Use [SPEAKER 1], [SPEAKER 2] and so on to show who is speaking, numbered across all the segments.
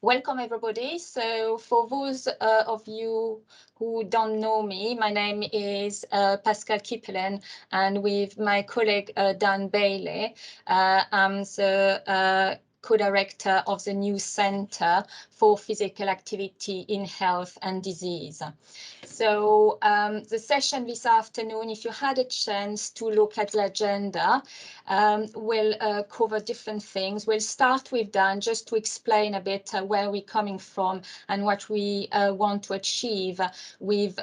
[SPEAKER 1] Welcome everybody. So for those of you who don't know me, my name is Pascale Kippelen, and with my colleague Dan Bailey, I'm the co-director of the new Center for Physical Activity in Health and Disease. So the session this afternoon, if you had a chance to look at the agenda, we'll cover different things. We'll start with Dan just to explain a bit where we're coming from and what we want to achieve with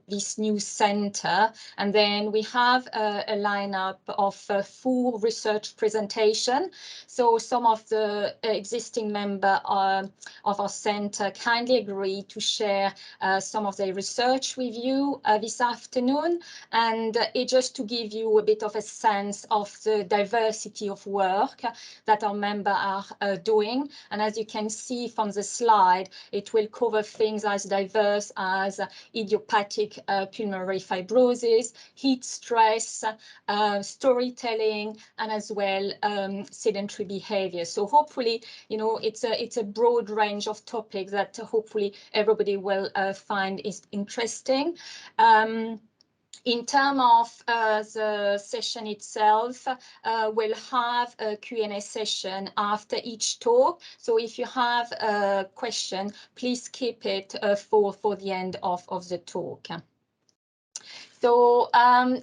[SPEAKER 1] this new center. And then we have a lineup of full research presentation. So some of the existing members of our center kindly agreed to share some of their research with you this afternoon, and it just to give you a bit of a sense of the diversity of work that our members are doing. And as you can see from the slide, it will cover things as diverse as idiopathic pulmonary fibrosis, heat stress, storytelling, and as well sedentary behavior. So hopefully, you know, it's a broad range of topics that hopefully everybody will find is interesting. In terms of the session itself, we'll have a Q&A session after each talk. So if you have a question, please keep it for the end of the talk. So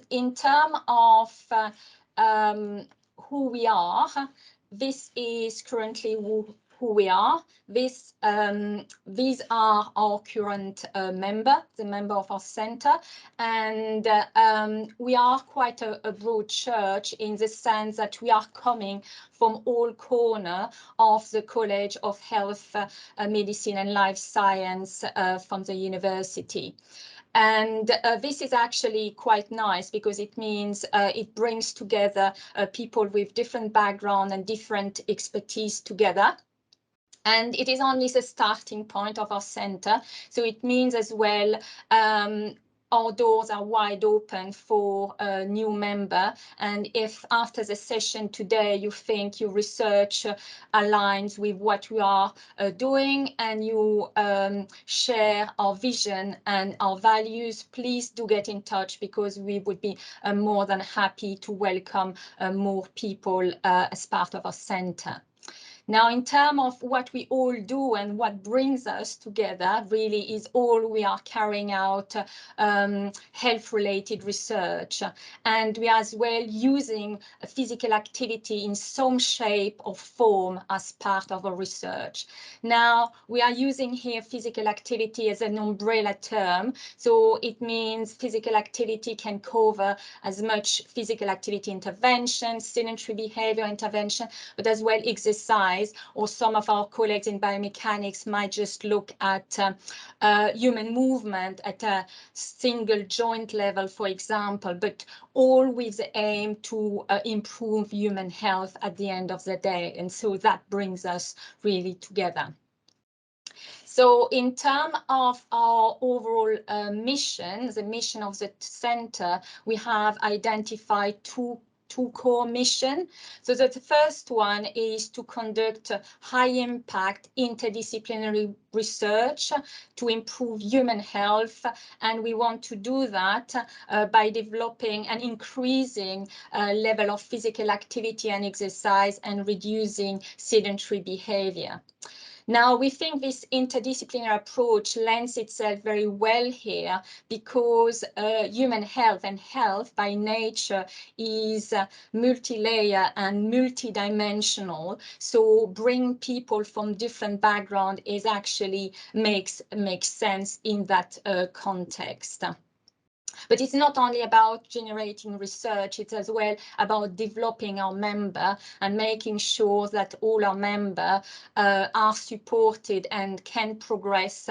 [SPEAKER 1] in terms of who we are, this is currently who we are. These are our current the member of our center, and we are quite a broad church in the sense that we are coming from all corners of the College of Health, Medicine and Life Science from the university. And this is actually quite nice because it means it brings together people with different background and different expertise together. And it is only the starting point of our center. So it means as well our doors are wide open for a new member. And if after the session today you think your research aligns with what we are doing and you share our vision and our values, please do get in touch because we would be more than happy to welcome more people as part of our center. Now, in terms of what we all do and what brings us together, really is all we are carrying out health-related research. And we are as well using physical activity in some shape or form as part of our research. Now, we are using here physical activity as an umbrella term. So it means physical activity can cover as much physical activity intervention, sedentary behavior intervention, but as well exercise, or some of our colleagues in biomechanics might just look at human movement at a single joint level, for example, but all with the aim to improve human health at the end of the day. And so that brings us really together. So in terms of our overall mission, the mission of the center, we have identified two core missions. So the first one is to conduct high impact interdisciplinary research to improve human health. And we want to do that by developing and increasing level of physical activity and exercise and reducing sedentary behavior. Now, we think this interdisciplinary approach lends itself very well here because human health and health by nature is multi-layer and multi-dimensional. So bring people from different backgrounds is actually makes sense in that context. But it's not only about generating research, it's as well about developing our member and making sure that all our members are supported and can progress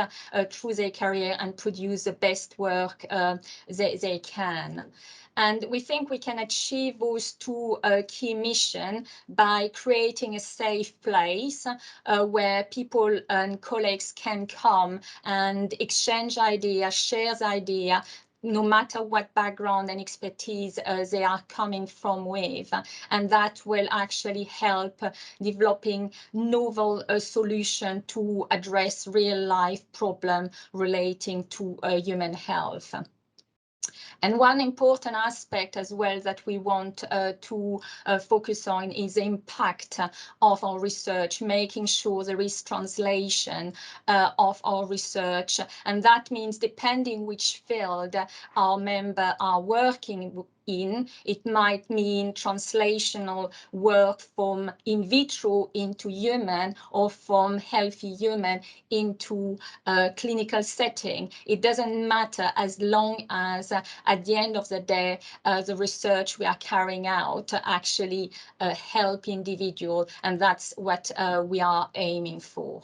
[SPEAKER 1] through their career and produce the best work they can. And we think we can achieve those two key missions by creating a safe place where people and colleagues can come and exchange ideas, share ideas, no matter what background and expertise they are coming from with, and that will actually help developing novel solution to address real life problem relating to human health. And one important aspect as well that we want to focus on is the impact of our research, making sure there is translation of our research. And that means depending which field our members are working in, it might mean translational work from in vitro into human or from healthy human into a clinical setting. It doesn't matter as long as at the end of the day, the research we are carrying out actually help individuals, and that's what we are aiming for.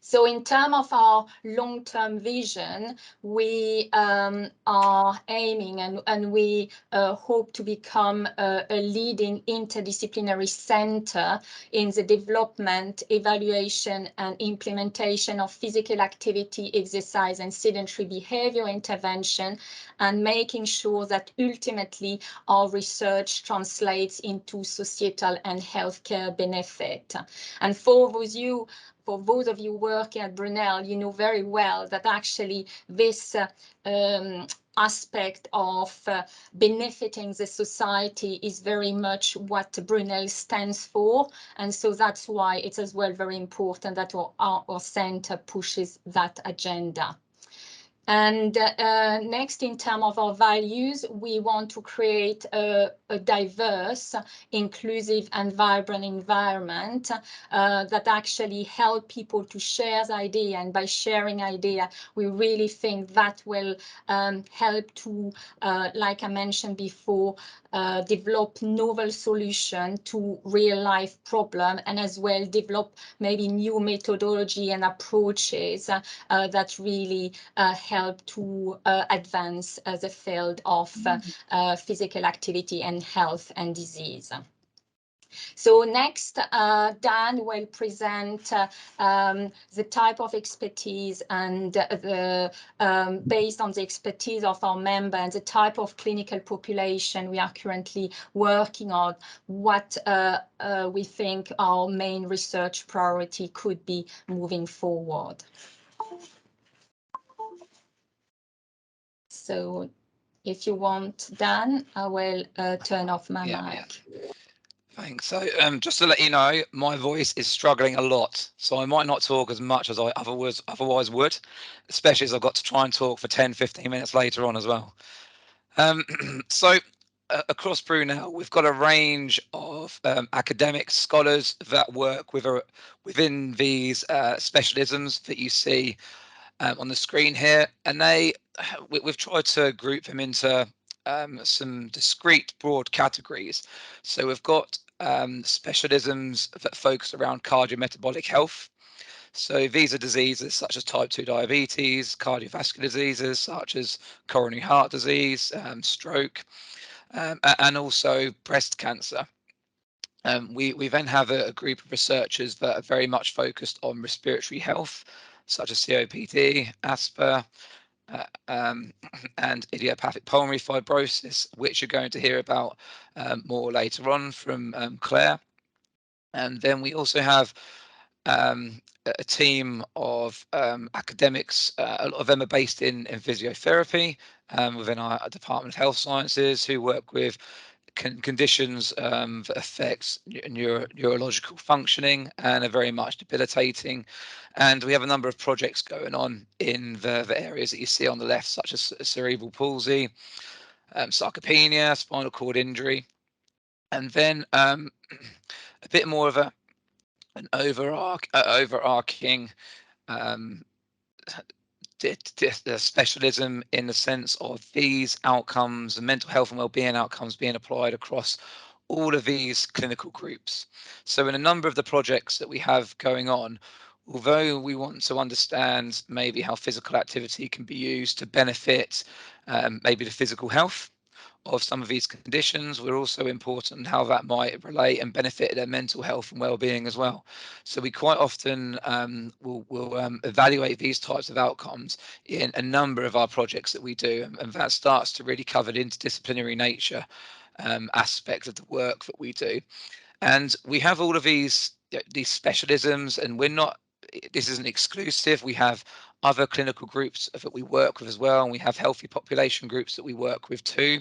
[SPEAKER 1] So in terms of our long-term vision, we are aiming and we hope to become a leading interdisciplinary center in the development, evaluation, and implementation of physical activity, exercise, and sedentary behavior intervention, and making sure that ultimately our research translates into societal and healthcare benefit. And for those of you working at Brunel, you know very well that actually this aspect of benefiting the society is very much what Brunel stands for. And so that's why it's as well very important that our center pushes that agenda. And next, in terms of our values, we want to create a diverse, inclusive, and vibrant environment that actually help people to share the idea. And by sharing idea, we really think that will help to, like I mentioned before, develop novel solution to real life problem, and as well develop maybe new methodology and approaches that really help to advance the field of physical activity and health and disease. So next, Dan will present the type of expertise and based on the expertise of our member and the type of clinical population we are currently working on, what we think our main research priority could be moving forward. So if you want, Dan, I will turn off my mic.
[SPEAKER 2] Yeah. Thanks. So just to let you know, my voice is struggling a lot, so I might not talk as much as I otherwise would, especially as I've got to try and talk for 10-15 minutes later on as well. So across Brunel, we've got a range of academic scholars that work within these specialisms that you see on the screen here, and we've tried to group them into some discrete broad categories. So we've got specialisms that focus around cardiometabolic health. So these are diseases such as type 2 diabetes, cardiovascular diseases such as coronary heart disease, stroke, and also breast cancer. We then have a group of researchers that are very much focused on respiratory health, such as COPD, asthma, and idiopathic pulmonary fibrosis, which you're going to hear about more later on from Claire. And then we also have a team of academics. A lot of them are based in physiotherapy within our Department of Health Sciences, who work with conditions that affect neurological functioning and are very much debilitating. And we have a number of projects going on in the areas that you see on the left, such as cerebral palsy, sarcopenia, spinal cord injury, and then a bit more of an overarching specialism in the sense of these outcomes, mental health and wellbeing outcomes, being applied across all of these clinical groups. So in a number of the projects that we have going on, although we want to understand maybe how physical activity can be used to benefit maybe the physical health of some of these conditions, we're also important in how that might relate and benefit their mental health and well-being as well. So we quite often will evaluate these types of outcomes in a number of our projects that we do, and that starts to really cover the interdisciplinary nature aspect of the work that we do. And we have all of these specialisms, and this isn't exclusive. We have other clinical groups that we work with as well, and we have healthy population groups that we work with too.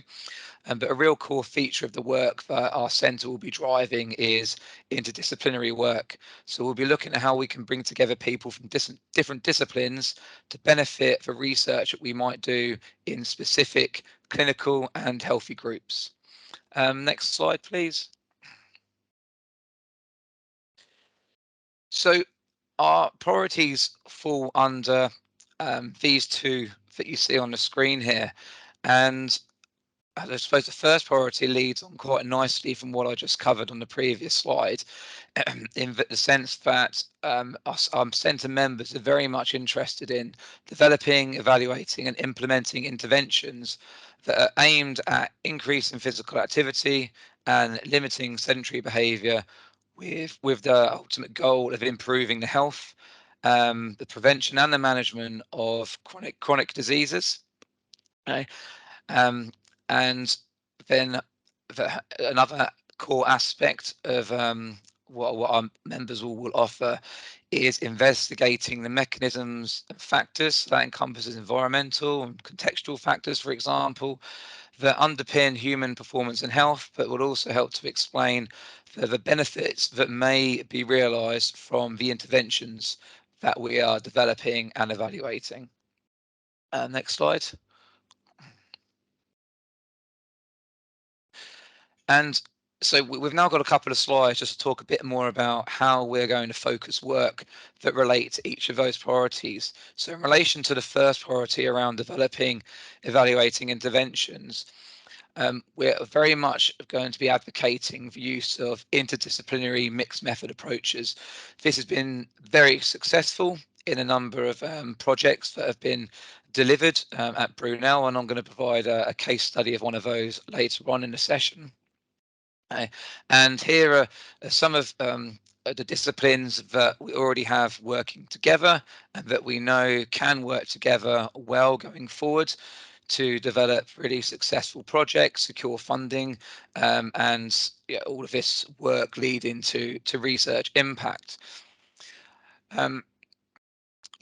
[SPEAKER 2] But a real core feature of the work that our centre will be driving is interdisciplinary work. So we'll be looking at how we can bring together people from different disciplines to benefit the research that we might do in specific clinical and healthy groups. Next slide, please. So our priorities fall under these two that you see on the screen here. And I suppose the first priority leads on quite nicely from what I just covered on the previous slide, in the sense that our centre members are very much interested in developing, evaluating and implementing interventions that are aimed at increasing physical activity and limiting sedentary behaviour with the ultimate goal of improving the health, the prevention and the management of chronic diseases. Okay? And then another core aspect of what our members will offer is investigating the mechanisms and factors that encompasses environmental and contextual factors, for example, that underpin human performance and health, but will also help to explain the benefits that may be realised from the interventions that we are developing and evaluating. Next slide. And so we've now got a couple of slides just to talk a bit more about how we're going to focus work that relate to each of those priorities. So in relation to the first priority around developing, evaluating interventions, we're very much going to be advocating the use of interdisciplinary mixed method approaches. This has been very successful in a number of projects that have been delivered at Brunel, and I'm going to provide a case study of one of those later on in the session. And here are some of the disciplines that we already have working together and that we know can work together well going forward to develop really successful projects, secure funding, and all of this work leading to research impact.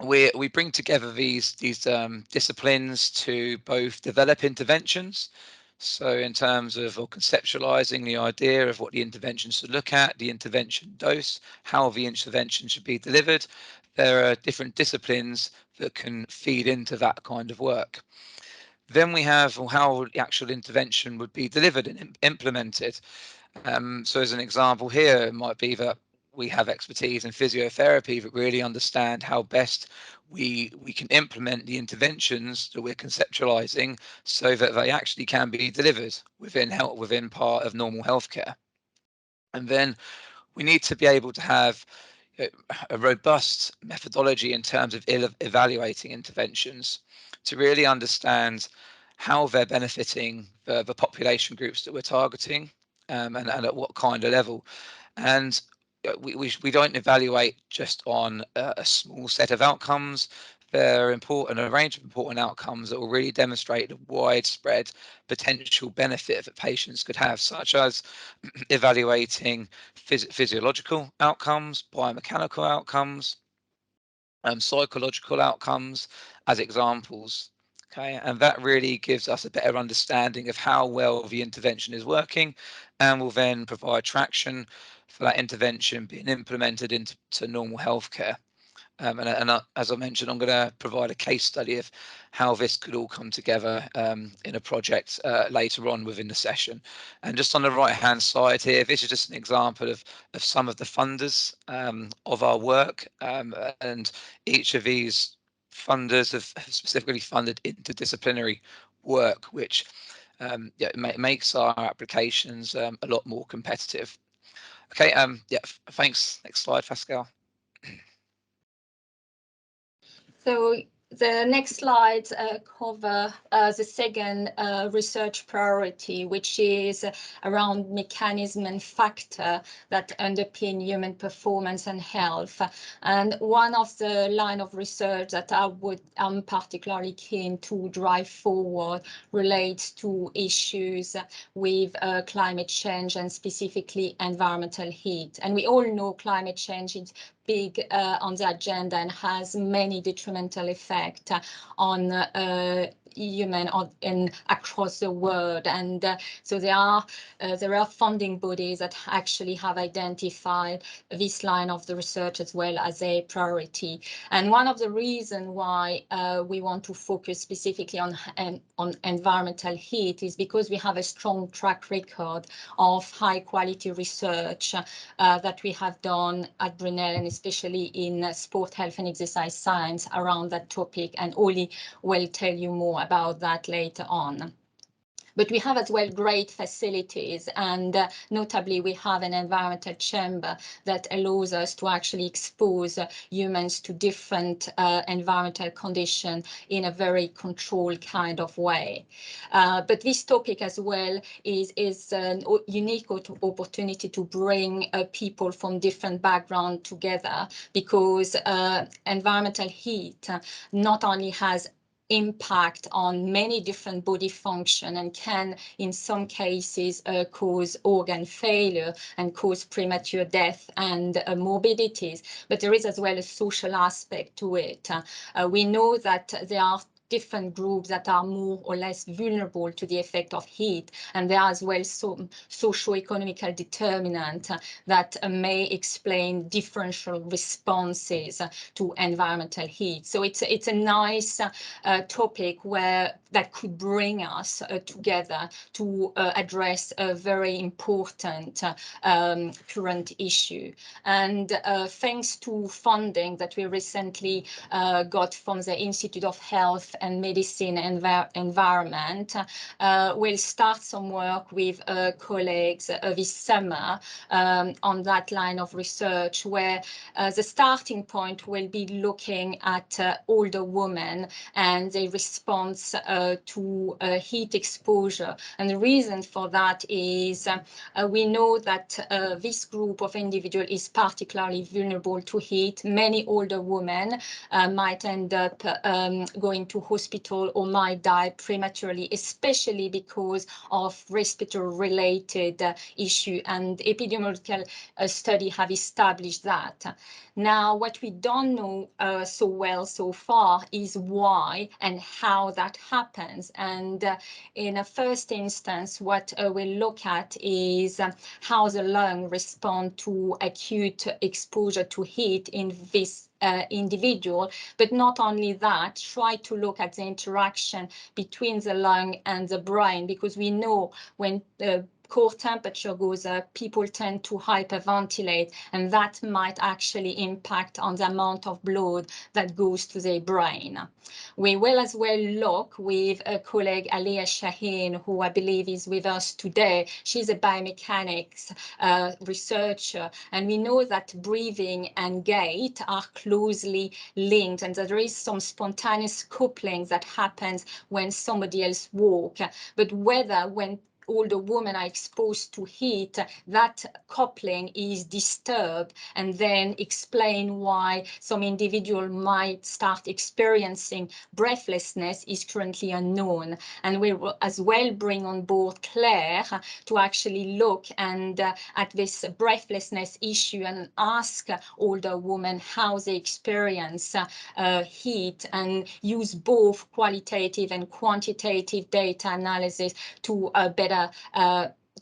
[SPEAKER 2] We bring together these disciplines to both develop interventions. So in terms of conceptualizing the idea of what the intervention should look at, the intervention dose, how the intervention should be delivered, there are different disciplines that can feed into that kind of work. Then we have how the actual intervention would be delivered and implemented. So as an example here, it might be that we have expertise in physiotherapy that really understand how best we can implement the interventions that we're conceptualizing so that they actually can be delivered within part of normal healthcare. And then we need to be able to have a robust methodology in terms of evaluating interventions to really understand how they're benefiting the population groups that we're targeting, and at what kind of level. And we don't evaluate just on a small set of outcomes. There are a range of important outcomes that will really demonstrate the widespread potential benefit that patients could have, such as evaluating physiological outcomes, biomechanical outcomes, psychological outcomes as examples. Okay, and that really gives us a better understanding of how well the intervention is working, and will then provide traction for that intervention being implemented into normal healthcare. As I mentioned, I'm going to provide a case study of how this could all come together in a project later on within the session. And just on the right hand side here, this is just an example of some of the funders of our work, and each of these funders have specifically funded interdisciplinary work, which makes our applications a lot more competitive. Okay, thanks. Next slide, Pascale.
[SPEAKER 1] So The next slides cover the second research priority, which is around mechanism and factor that underpin human performance and health. And one of the line of research that I'm particularly keen to drive forward relates to issues with climate change and specifically environmental heat. And we all know climate change is big on the agenda and has many detrimental effects on human in across the world. And so there are funding bodies that actually have identified this line of the research as well as a priority. And one of the reasons why we want to focus specifically on environmental heat is because we have a strong track record of high quality research that we have done at Brunel, and especially in sport, health and exercise science around that topic. And Oli will tell you more about that later on. But we have as well great facilities, and notably we have an environmental chamber that allows us to actually expose humans to different environmental conditions in a very controlled kind of way. But this topic as well is a unique opportunity to bring people from different backgrounds together, because environmental heat not only has impact on many different body function and can in some cases cause organ failure and cause premature death and morbidities, but there is as well a social aspect to it. We know that there are different groups that are more or less vulnerable to the effect of heat, and there are as well some socio-economical determinants that may explain differential responses to environmental heat. So it's a nice topic that could bring us together to address a very important current issue. And thanks to funding that we recently got from the Institute of Health and Medicine Environment, we'll start some work with colleagues this summer on that line of research, where the starting point will be looking at older women and their response to heat exposure. And the reason for that is we know that this group of individuals is particularly vulnerable to heat. Many older women might end up going to hospital or might die prematurely, especially because of respiratory-related issue, and epidemiological studies have established that. Now, what we don't know so well so far is why and how that happens. And in a first instance, what we'll look at is how the lung respond to acute exposure to heat in this individual. But not only that, try to look at the interaction between the lung and the brain, because we know when core temperature goes up, people tend to hyperventilate, and that might actually impact on the amount of blood that goes to their brain. We will as well look with a colleague, Alia Shaheen, who I believe is with us today. She's a biomechanics researcher, and we know that breathing and gait are closely linked, and that there is some spontaneous coupling that happens when somebody else walks. But whether when older women are exposed to heat, that coupling is disturbed, and then explain why some individual might start experiencing breathlessness is currently unknown. And we will as well bring on board Claire to actually look and at this breathlessness issue and ask older women how they experience heat, and use both qualitative and quantitative data analysis to better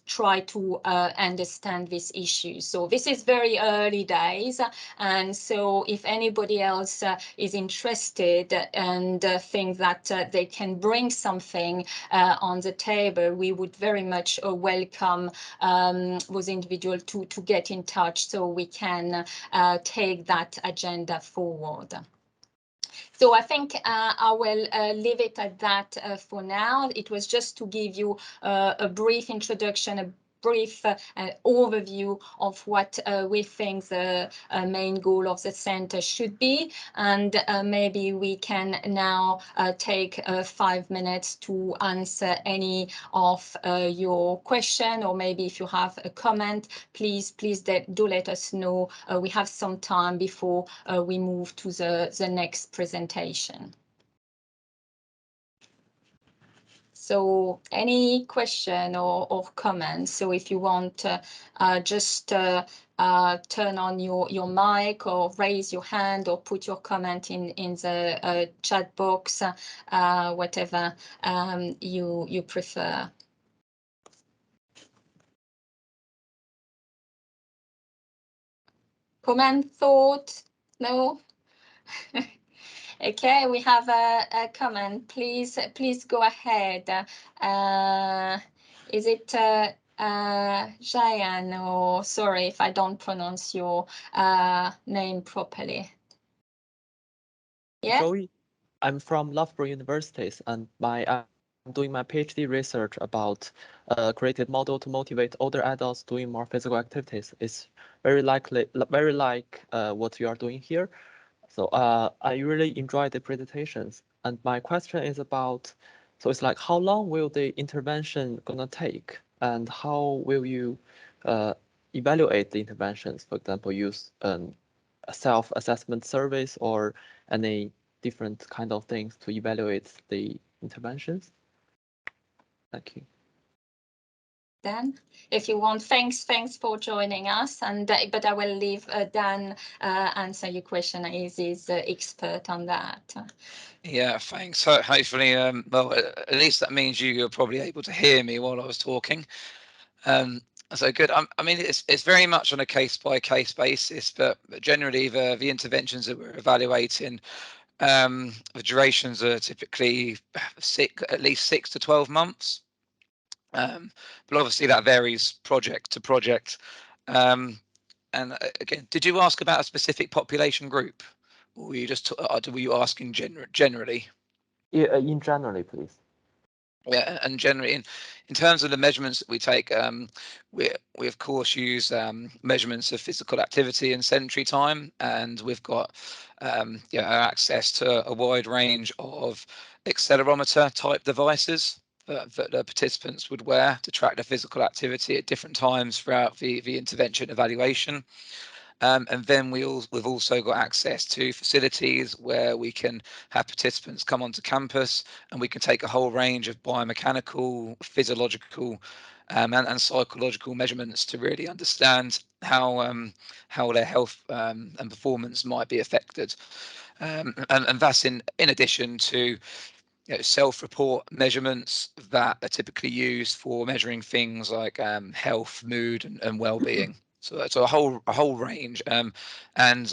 [SPEAKER 1] try to understand this issue. So this is very early days, and so if anybody else is interested and think that they can bring something on the table, we would very much welcome those individuals to get in touch so we can take that agenda forward. So I think I will leave it at that for now. It was just to give you a brief introduction, a brief overview of what we think the main goal of the center should be, and maybe we can now take 5 minutes to answer any of your question, or maybe if you have a comment, please do let us know. We have some time before we move to the next presentation. So any question or comments? So if you want, just turn on your mic or raise your hand or put your comment in the chat box, whatever you prefer. Comment, thought? No? Okay, we have a comment. Please go ahead. Is it Jayan, or sorry if I don't pronounce your name properly? Yeah.
[SPEAKER 3] Joey, I'm from Loughborough Universities, and I'm doing my PhD research about created model to motivate older adults doing more physical activities. It's very like what you are doing here. So I really enjoyed the presentations. And my question is about, so it's like, how long will the intervention gonna take? And how will you evaluate the interventions? For example, use a self-assessment service or any different kind of things to evaluate the interventions? Thank you.
[SPEAKER 1] Dan, if you want, thanks for joining us, and but I will leave Dan answer your question, as he's the expert on that.
[SPEAKER 2] Yeah, thanks. So hopefully, well, at least that means you're probably able to hear me while I was talking. So good. I mean, it's very much on a case-by-case basis, but generally the interventions that we're evaluating, the durations are typically at least 6 to 12 months. But obviously that varies project to project. And again, did you ask about a specific population group, or were you just were you asking generally?
[SPEAKER 3] Yeah, in generally, please.
[SPEAKER 2] Yeah, and generally, in terms of the measurements that we take, we of course use measurements of physical activity and sedentary time, and we've got access to a wide range of accelerometer type devices that the participants would wear to track their physical activity at different times throughout the intervention evaluation. And then we've also got access to facilities where we can have participants come onto campus, and we can take a whole range of biomechanical, physiological, and psychological measurements to really understand how their health and performance might be affected. And that's in addition to self-report measurements that are typically used for measuring things like health, mood, and well-being. So that's a whole range, and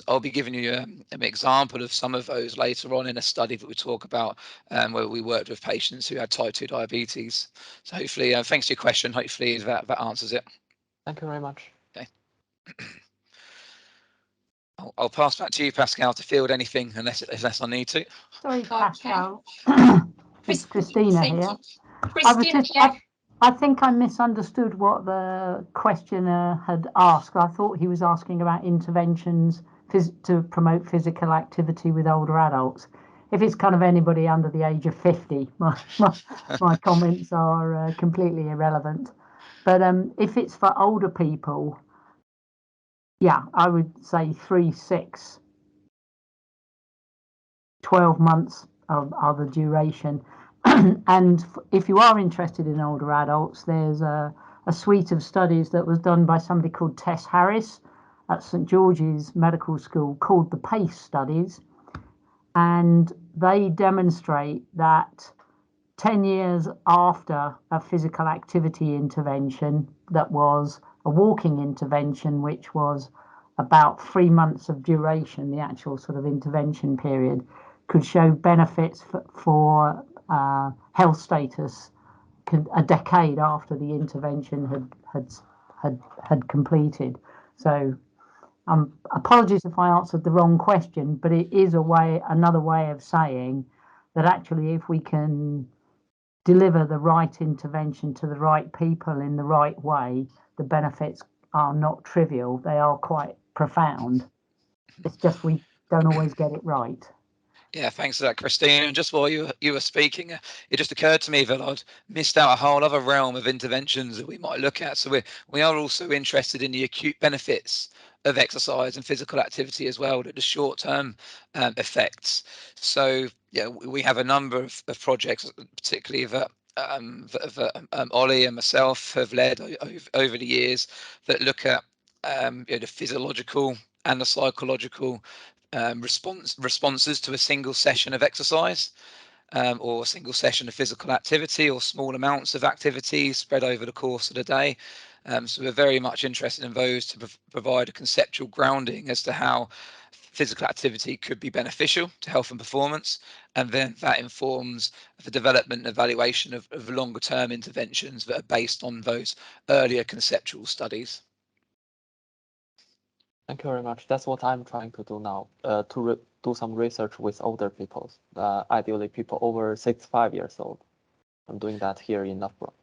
[SPEAKER 2] I'll be giving you an example of some of those later on in a study that we talk about, where we worked with patients who had type 2 diabetes. So hopefully, thanks for your question. Hopefully that answers it.
[SPEAKER 3] Thank you very much.
[SPEAKER 2] Okay. I'll pass back to you, Pascale, to field anything unless I need to.
[SPEAKER 4] Sorry, Pascale. It's Christina here. I think I misunderstood what the questioner had asked. I thought he was asking about interventions to promote physical activity with older adults. If it's kind of anybody under the age of 50, my comments are completely irrelevant. But if it's for older people, yeah, I would say 3, 6, 12 months are the duration. And if you are interested in older adults, there's a suite of studies that was done by somebody called Tess Harris at St George's Medical School called the PACE studies. And they demonstrate that 10 years after a physical activity intervention that was a walking intervention, which was about 3 months of duration, the actual sort of intervention period, could show benefits for health status a decade after the intervention had completed. So apologies if I answered the wrong question, but it is another way of saying that actually if we can deliver the right intervention to the right people in the right way, the benefits are not trivial. They are quite profound. It's just we don't always get it right.
[SPEAKER 2] Yeah, thanks for that, Christine. And just while you were speaking, it just occurred to me that I'd missed out a whole other realm of interventions that we might look at. So we are also interested in the acute benefits of exercise and physical activity as well, the short-term effects. So yeah, we have a number of projects, particularly that Ollie and myself have led over the years, that look at the physiological and the psychological responses to a single session of exercise, or a single session of physical activity, or small amounts of activity spread over the course of the day. So we're very much interested in those to provide a conceptual grounding as to how physical activity could be beneficial to health and performance, and then that informs the development and evaluation of longer term interventions that are based on those earlier conceptual studies.
[SPEAKER 3] Thank you very much. That's what I'm trying to do now, to do some research with older people, ideally people over 65 years old. I'm doing that here in Loughborough.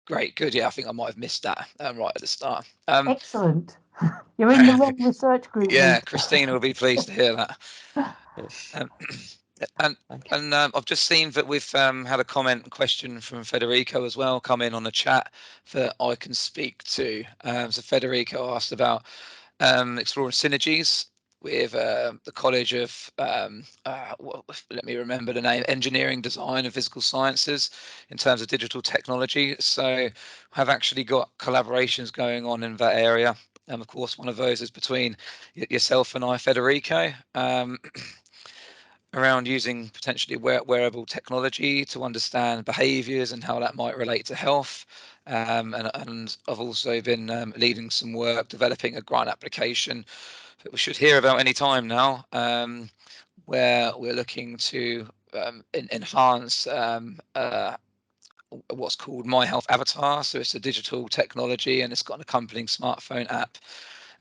[SPEAKER 2] Great, good. Yeah, I think I might have missed that right at the start.
[SPEAKER 4] Excellent. You're in the wrong research group.
[SPEAKER 2] Yeah,
[SPEAKER 4] Luke.
[SPEAKER 2] Christina will be pleased to hear that.
[SPEAKER 3] Yes.
[SPEAKER 2] And I've just seen that we've had a question from Federico as well come in on the chat that I can speak to. So Federico asked about exploring synergies with the College of, let me remember the name, Engineering, Design and Physical Sciences in terms of digital technology. So I've actually got collaborations going on in that area. Of course, one of those is between yourself and I, Federico, around using potentially wearable technology to understand behaviours and how that might relate to health. And I've also been leading some work developing a grant application that we should hear about any time now, where we're looking to enhance what's called My Health Avatar. So it's a digital technology and it's got an accompanying smartphone app.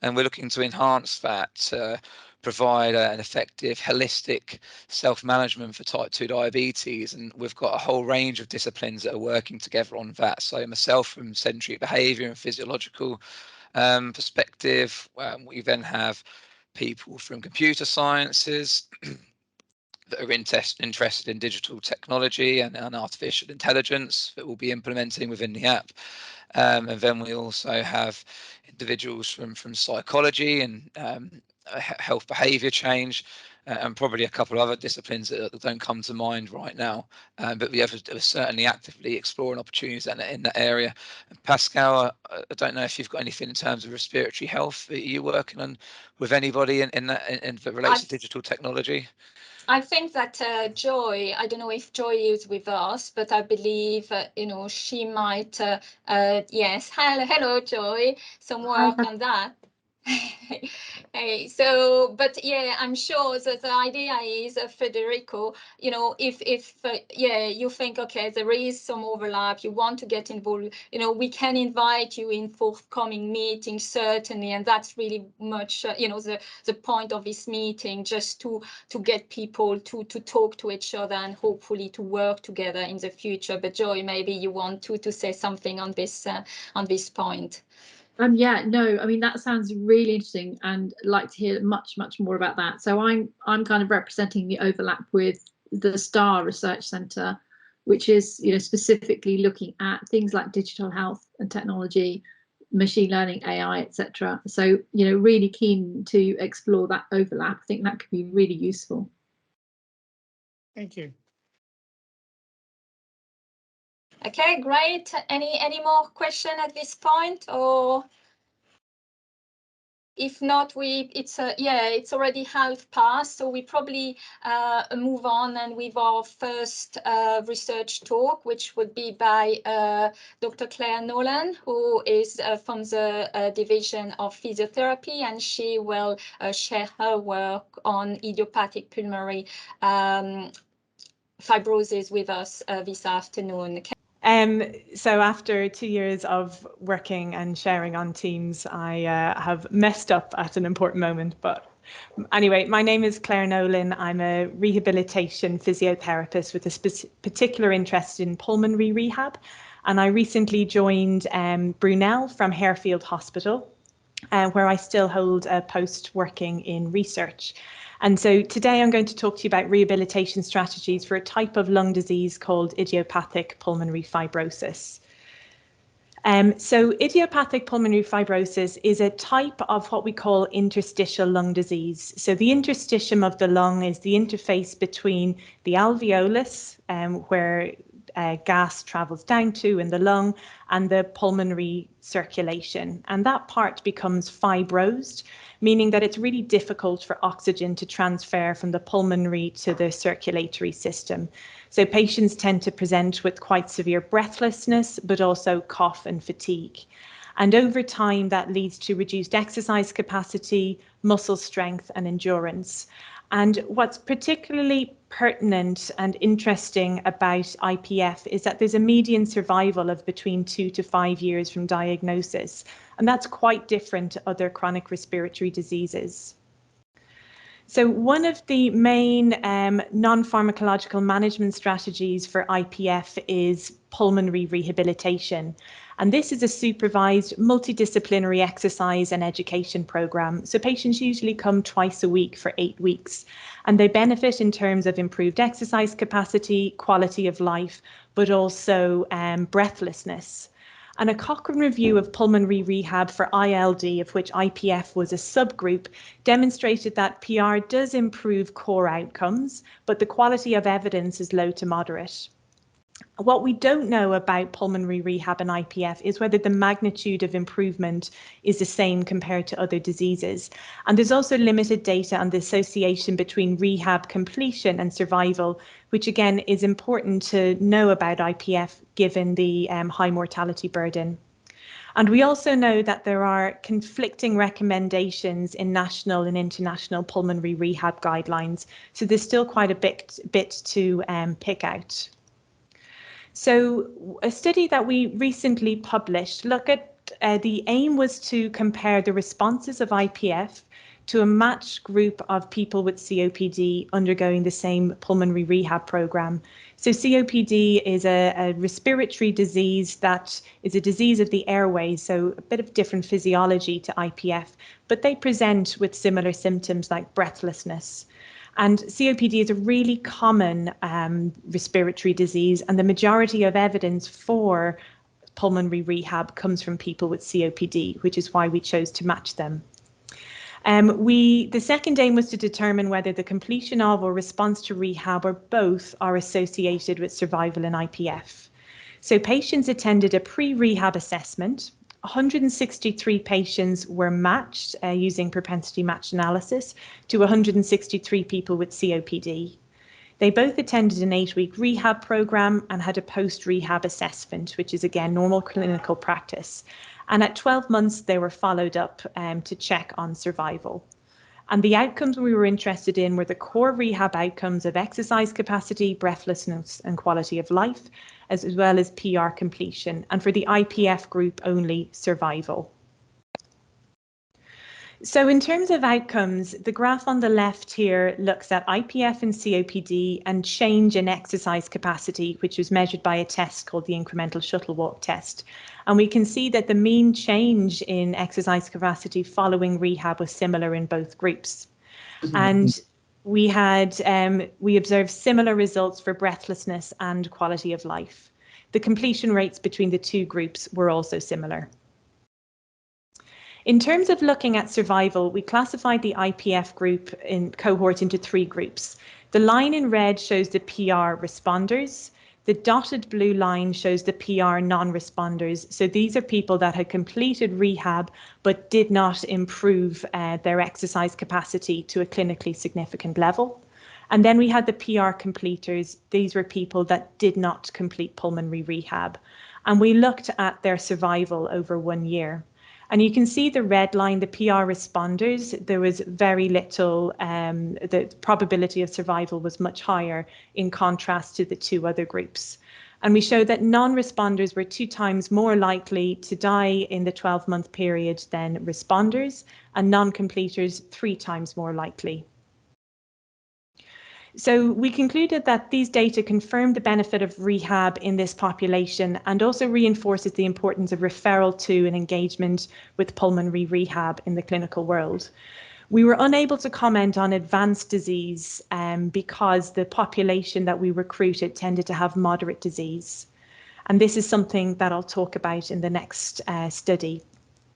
[SPEAKER 2] And we're looking to enhance that, provide an effective holistic self-management for type 2 diabetes. And we've got a whole range of disciplines that are working together on that. So myself from sedentary behavior and physiological perspective, we then have people from computer sciences that are interested in digital technology and artificial intelligence that we'll be implementing within the app. And then we also have individuals from psychology and health behavior change, and probably a couple of other disciplines that don't come to mind right now. But we are certainly actively exploring opportunities in that area. And Pascale, I don't know if you've got anything in terms of respiratory health. Are you working on with anybody in that relates to digital technology?
[SPEAKER 1] I think that Joy, I don't know if Joy is with us, but I believe, she might, yes, hello, Joy, some work on that. Hey, so, but yeah, I'm sure that the idea is, Federico, if you think, okay, there is some overlap, you want to get involved, we can invite you in forthcoming meetings, certainly, and that's really much, the point of this meeting, just to get people to talk to each other and hopefully to work together in the future. But Joy, maybe you want to say something on this point.
[SPEAKER 5] Yeah, no, I mean, that sounds really interesting and I'd like to hear much more about that. So I'm kind of representing the overlap with the STAR Research Centre, which is, specifically looking at things like digital health and technology, machine learning, AI, etc. So, really keen to explore that overlap. I think that could be really useful.
[SPEAKER 6] Thank you.
[SPEAKER 1] Okay, great. Any more question at this point, or if not, it's already past, so we probably move on and with our first research talk, which would be by Dr. Claire Nolan, who is from the division of physiotherapy, and she will share her work on idiopathic pulmonary fibrosis with us this afternoon.
[SPEAKER 7] So after 2 years of working and sharing on Teams, I have messed up at an important moment, but Anyway, my name is Claire Nolan. I'm a rehabilitation physiotherapist with a particular interest in pulmonary rehab. And I recently joined Brunel from Harefield Hospital, where I still hold a post working in research. And so today I'm going to talk to you about rehabilitation strategies for a type of lung disease called idiopathic pulmonary fibrosis. So idiopathic pulmonary fibrosis is a type of what we call interstitial lung disease. So the interstitium of the lung is the interface between the alveolus, where gas travels down to in the lung, and the pulmonary circulation. And that part becomes fibrosed, meaning that it's really difficult for oxygen to transfer from the pulmonary to the circulatory system. So patients tend to present with quite severe breathlessness, but also cough and fatigue. And over time, that leads to reduced exercise capacity, muscle strength, and endurance. And what's particularly pertinent and interesting about IPF is that there's a median survival of between 2 to 5 years from diagnosis. And that's quite different to other chronic respiratory diseases. So one of the main non-pharmacological management strategies for IPF is pulmonary rehabilitation. And this is a supervised multidisciplinary exercise and education program. So patients usually come twice a week for 8 weeks, and they benefit in terms of improved exercise capacity, quality of life, but also breathlessness. And a Cochrane review of pulmonary rehab for ILD, of which IPF was a subgroup, demonstrated that PR does improve core outcomes, but the quality of evidence is low to moderate. What we don't know about pulmonary rehab and IPF is whether the magnitude of improvement is the same compared to other diseases. And there's also limited data on the association between rehab completion and survival, which again is important to know about IPF given the high mortality burden. And we also know that there are conflicting recommendations in national and international pulmonary rehab guidelines. So there's still quite a bit to pick out. So a study that we recently published, the aim was to compare the responses of IPF to a matched group of people with COPD undergoing the same pulmonary rehab program. So COPD is a respiratory disease that is a disease of the airways, so a bit of different physiology to IPF, but they present with similar symptoms like breathlessness. And COPD is a really common respiratory disease, and the majority of evidence for pulmonary rehab comes from people with COPD, which is why we chose to match them. The second aim was to determine whether the completion of or response to rehab or both are associated with survival in IPF. So patients attended a pre-rehab assessment. 163 patients were matched using propensity match analysis to 163 people with COPD. They both attended an 8-week rehab program and had a post-rehab assessment, which is again normal clinical practice. And at 12 months, they were followed up to check on survival. And the outcomes we were interested in were the core rehab outcomes of exercise capacity, breathlessness, and quality of life, as well as PR completion, and for the IPF group only, survival. So in terms of outcomes, the graph on the left here looks at IPF and COPD and change in exercise capacity, which was measured by a test called the incremental shuttle walk test. And we can see that the mean change in exercise capacity following rehab was similar in both groups. And we observed similar results for breathlessness and quality of life. The completion rates between the two groups were also similar. In terms of looking at survival, we classified the IPF group in cohort into 3 groups. The line in red shows the PR responders. The dotted blue line shows the PR non-responders. So these are people that had completed rehab but did not improve their exercise capacity to a clinically significant level. And then we had the PR completers. These were people that did not complete pulmonary rehab. And we looked at their survival over 1 year. And you can see the red line, the PR responders, there was very little, the probability of survival was much higher in contrast to the 2 other groups. And we showed that non-responders were 2 times more likely to die in the 12-month period than responders, and non-completers 3 times more likely. So we concluded that these data confirm the benefit of rehab in this population and also reinforces the importance of referral to and engagement with pulmonary rehab in the clinical world. We were unable to comment on advanced disease because the population that we recruited tended to have moderate disease. And this is something that I'll talk about in the next study.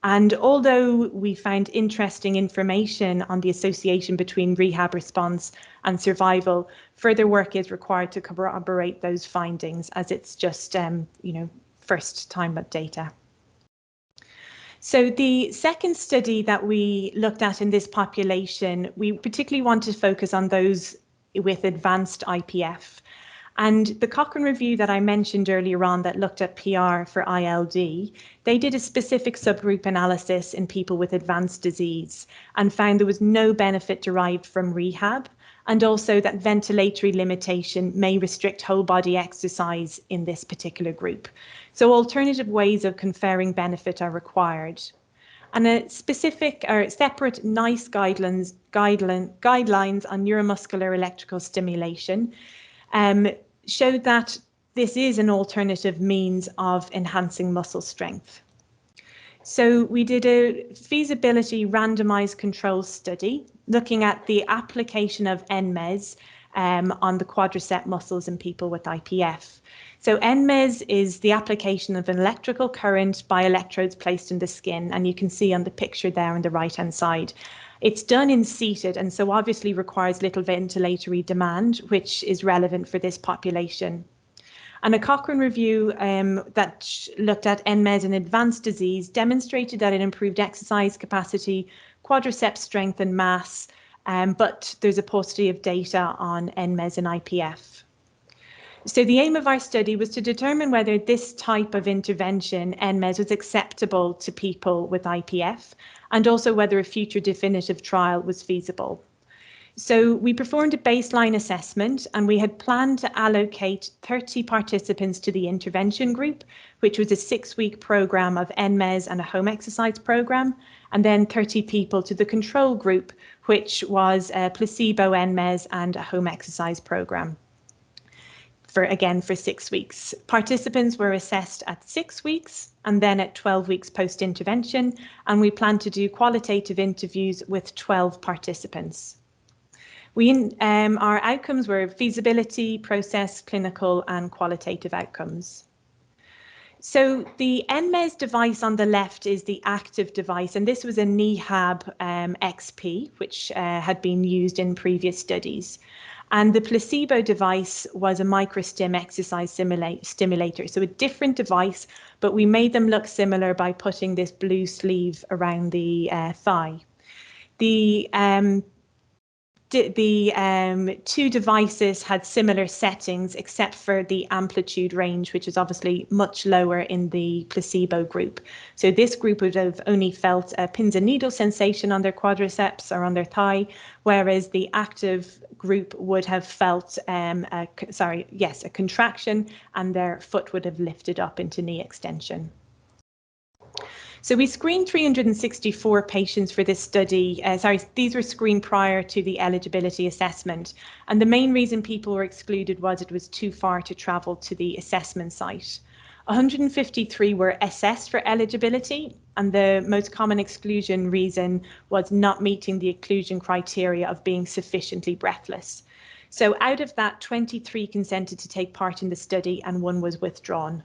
[SPEAKER 7] And although we found interesting information on the association between rehab response and survival, further work is required to corroborate those findings, as it's just, first time of data. So the second study that we looked at in this population, we particularly want to focus on those with advanced IPF. And the Cochrane review that I mentioned earlier on that looked at PR for ILD, they did a specific subgroup analysis in people with advanced disease and found there was no benefit derived from rehab, and also that ventilatory limitation may restrict whole body exercise in this particular group. So alternative ways of conferring benefit are required. And a specific or separate NICE guidelines on neuromuscular electrical stimulation showed that this is an alternative means of enhancing muscle strength. So we did a feasibility randomized control study looking at the application of NMES on the quadricep muscles in people with IPF. So NMES is the application of an electrical current by electrodes placed in the skin, and you can see on the picture there on the right-hand side. It's done in seated and so obviously requires little ventilatory demand, which is relevant for this population. And a Cochrane review that looked at NMES in advanced disease demonstrated that it improved exercise capacity, quadricep strength and mass, but there's a paucity of data on NMES and IPF. So the aim of our study was to determine whether this type of intervention, NMES, was acceptable to people with IPF, and also whether a future definitive trial was feasible. So we performed a baseline assessment, and we had planned to allocate 30 participants to the intervention group, which was a 6-week program of NMES and a home exercise program, and then 30 people to the control group, which was a placebo NMES and a home exercise program. For 6 weeks. Participants were assessed at 6 weeks and then at 12 weeks post-intervention, and we plan to do qualitative interviews with 12 participants. Our outcomes were feasibility, process, clinical, and qualitative outcomes. So the NMES device on the left is the active device, and this was a Rehab XP, which had been used in previous studies. And the placebo device was a microstim exercise stimulator, so a different device, but we made them look similar by putting this blue sleeve around the thigh. The two devices had similar settings except for the amplitude range, which is obviously much lower in the placebo group. So this group would have only felt a pins and needle sensation on their quadriceps or on their thigh, whereas the active group would have felt a contraction, and their foot would have lifted up into knee extension. So we screened 364 patients for this study. These were screened prior to the eligibility assessment. And the main reason people were excluded was it was too far to travel to the assessment site. 153 were assessed for eligibility, and the most common exclusion reason was not meeting the inclusion criteria of being sufficiently breathless. So out of that, 23 consented to take part in the study and 1 was withdrawn.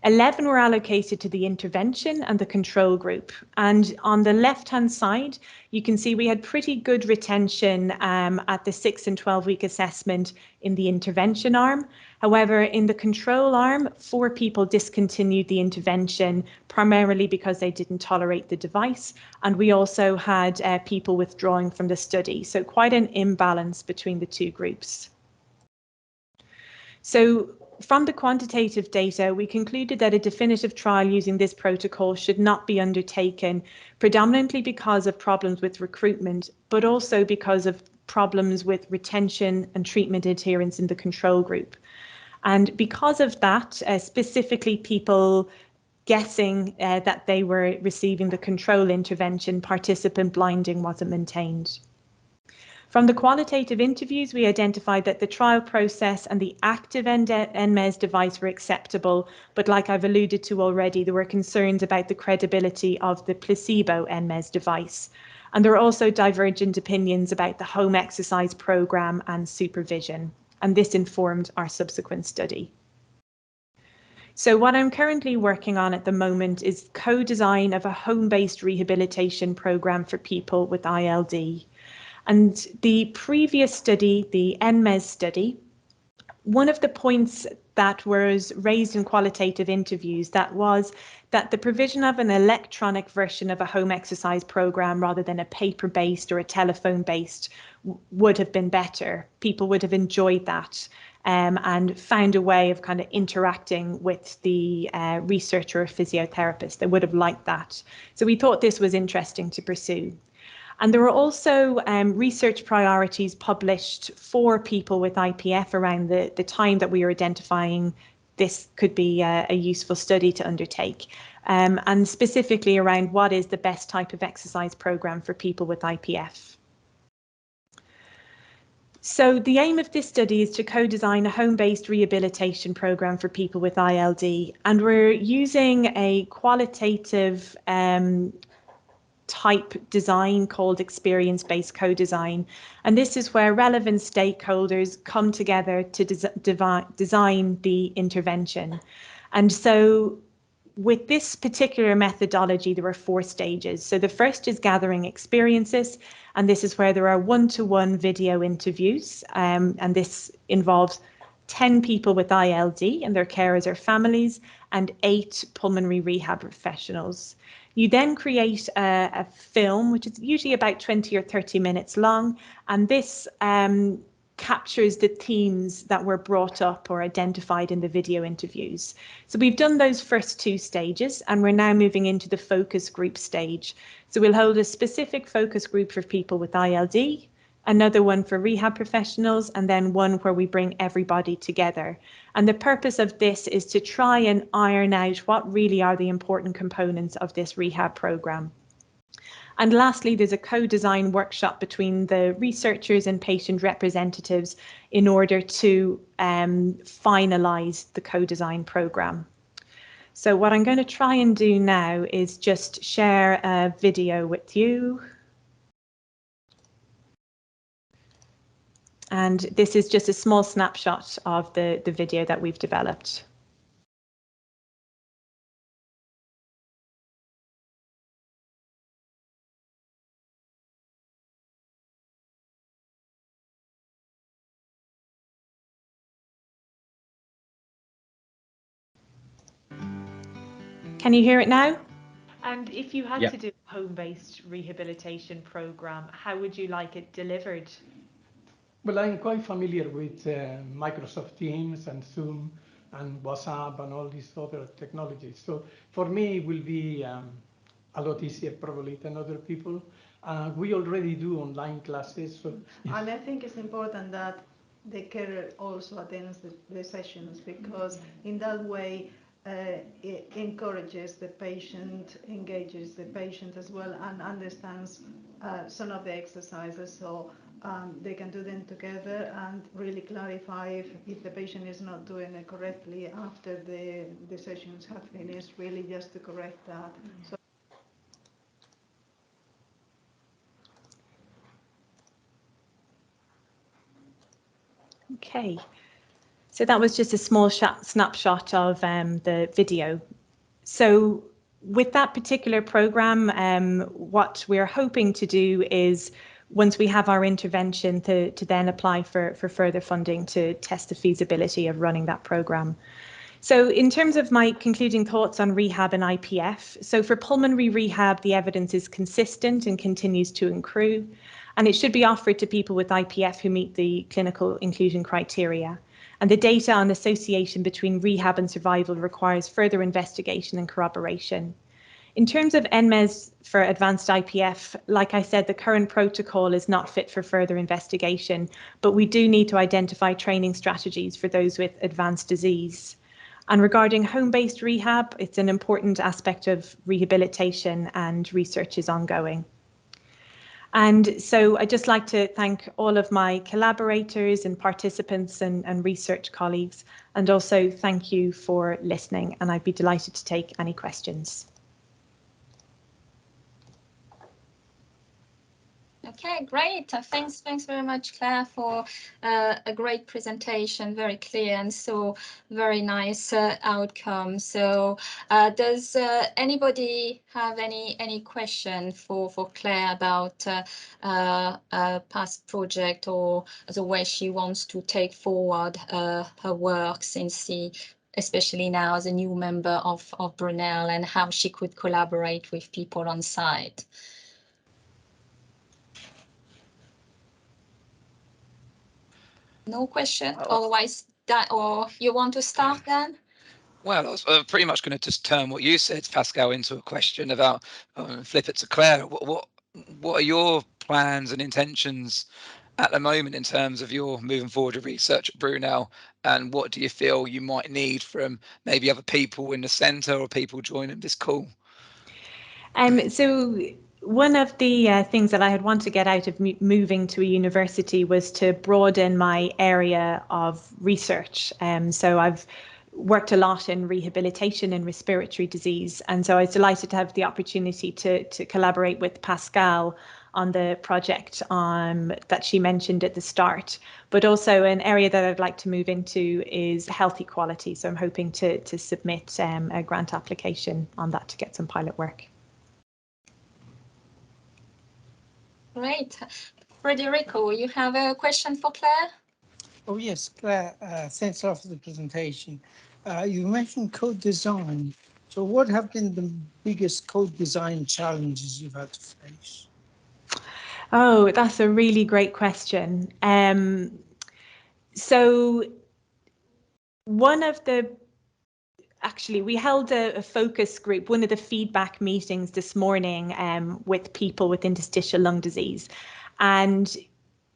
[SPEAKER 7] 11 were allocated to the intervention and the control group. And on the left-hand side, you can see we had pretty good retention at the 6 and 12-week assessment in the intervention arm. However, in the control arm, 4 people discontinued the intervention, primarily because they didn't tolerate the device. And we also had people withdrawing from the study. So quite an imbalance between the two groups. So from the quantitative data, we concluded that a definitive trial using this protocol should not be undertaken, predominantly because of problems with recruitment, but also because of problems with retention and treatment adherence in the control group. And because of that, specifically people guessing that they were receiving the control intervention, participant blinding wasn't maintained. From the qualitative interviews, we identified that the trial process and the active NMES device were acceptable, but like I've alluded to already, there were concerns about the credibility of the placebo NMES device. And there are also divergent opinions about the home exercise program and supervision, and this informed our subsequent study. So what I'm currently working on at the moment is co-design of a home-based rehabilitation program for people with ILD. And the previous study, the NMES study, one of the points that was raised in qualitative interviews was that the provision of an electronic version of a home exercise program rather than a paper-based or a telephone-based would have been better. People would have enjoyed that and found a way of kind of interacting with the researcher or physiotherapist. They would have liked that. So we thought this was interesting to pursue. And there were also research priorities published for people with IPF around the time that we were identifying this could be a useful study to undertake, and specifically around what is the best type of exercise program for people with IPF. So the aim of this study is to co-design a home-based rehabilitation program for people with ILD, and we're using a qualitative type design called experience-based co-design, and this is where relevant stakeholders come together to design the intervention. And so with this particular methodology, there are 4 stages. So the first is gathering experiences, and this is where there are one-to-one video interviews, and this involves 10 people with ILD and their carers or families, and 8 pulmonary rehab professionals. You then create a film, which is usually about 20 or 30 minutes long, and this captures the themes that were brought up or identified in the video interviews. So we've done those first 2 stages, and we're now moving into the focus group stage. So we'll hold a specific focus group for people with ILD, another one for rehab professionals, and then one where we bring everybody together. And the purpose of this is to try and iron out what really are the important components of this rehab program. And lastly, there's a co-design workshop between the researchers and patient representatives in order to finalize the co-design program. So what I'm going to try and do now is just share a video with you. And this is just a small snapshot of the video that we've developed. Can you hear it now? And if you had to do a home-based rehabilitation program, how would you like it delivered?
[SPEAKER 6] Well, I'm quite familiar with Microsoft Teams and Zoom and WhatsApp and all these other technologies. So for me, it will be a lot easier probably than other people. We already do online classes. So
[SPEAKER 8] and I think it's important that the carer also attends the sessions, because in that way it encourages the patient, engages the patient as well, and understands some of the exercises, so they can do them together and really clarify if the patient is not doing it correctly after the sessions have finished, really just to correct that. So
[SPEAKER 7] okay, so that was just a small snapshot of the video. So with that particular program, what we're hoping to do is, once we have our intervention, to then apply for further funding to test the feasibility of running that program. So in terms of my concluding thoughts on rehab and IPF, so for pulmonary rehab, the evidence is consistent and continues to improve, and it should be offered to people with IPF who meet the clinical inclusion criteria. And the data on association between rehab and survival requires further investigation and corroboration. In terms of NMES for advanced IPF, like I said, the current protocol is not fit for further investigation, but we do need to identify training strategies for those with advanced disease. And regarding home-based rehab, it's an important aspect of rehabilitation and research is ongoing. And so I'd just like to thank all of my collaborators and participants and research colleagues, and also thank you for listening, and I'd be delighted to take any questions.
[SPEAKER 1] Okay, great. Thanks very much, Claire, for a great presentation, very clear and so very nice outcome. So does anybody have any question for Claire about a past project or the way she wants to take forward her work since especially now as a new member of Brunel, and how she could collaborate with people on site? No question. Otherwise, or you want to start then?
[SPEAKER 2] Well, I was pretty much going to just turn what you said, Pascale, into a question about flip it to Claire. What are your plans and intentions at the moment in terms of your moving forward with research at Brunel, and what do you feel you might need from maybe other people in the centre or people joining this call?
[SPEAKER 7] So one of the things that I had wanted to get out of moving to a university was to broaden my area of research. So I've worked a lot in rehabilitation and respiratory disease, and so I was delighted to have the opportunity to collaborate with Pascale on the project that she mentioned at the start. But also an area that I'd like to move into is health equality. So I'm hoping to submit a grant application on that to get some pilot work.
[SPEAKER 1] Great. Federico, you have a question for Claire?
[SPEAKER 9] Oh, yes, Claire, thanks a lot for the presentation. You mentioned code design. So what have been the biggest code design challenges you've had to face?
[SPEAKER 7] Oh, that's a really great question. So one of the Actually, we held a focus group, one of the feedback meetings this morning with people with interstitial lung disease. And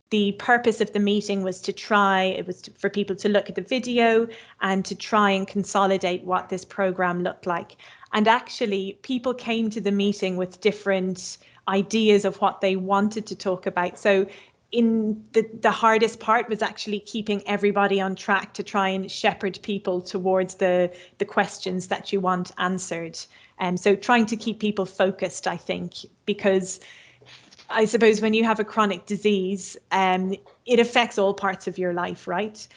[SPEAKER 7] the purpose of the meeting was for people to look at the video and to try and consolidate what this program looked like. And actually, people came to the meeting with different ideas of what they wanted to talk about. So in the hardest part was actually keeping everybody on track to try and shepherd people towards the questions that you want answered. And so trying to keep people focused, I think, because I suppose when you have a chronic disease, it affects all parts of your life, right?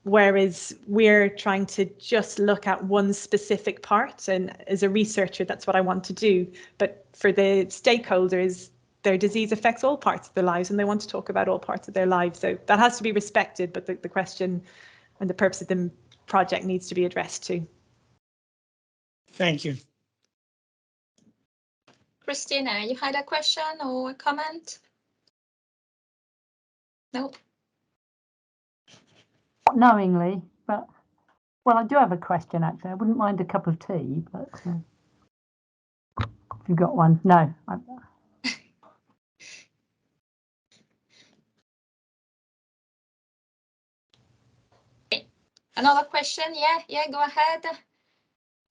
[SPEAKER 7] Whereas we're trying to just look at one specific part, and as a researcher, that's what I want to do. But for the stakeholders, their disease affects all parts of their lives, and they want to talk about all parts of their lives. So that has to be respected, but the question and the purpose of the project needs to be addressed too.
[SPEAKER 9] Thank you.
[SPEAKER 1] Christina, you had a question or a comment? No.
[SPEAKER 4] Not knowingly, but well, I do have a question actually. I wouldn't mind a cup of tea, but if you've got one, no.
[SPEAKER 1] Another question? Yeah, go ahead.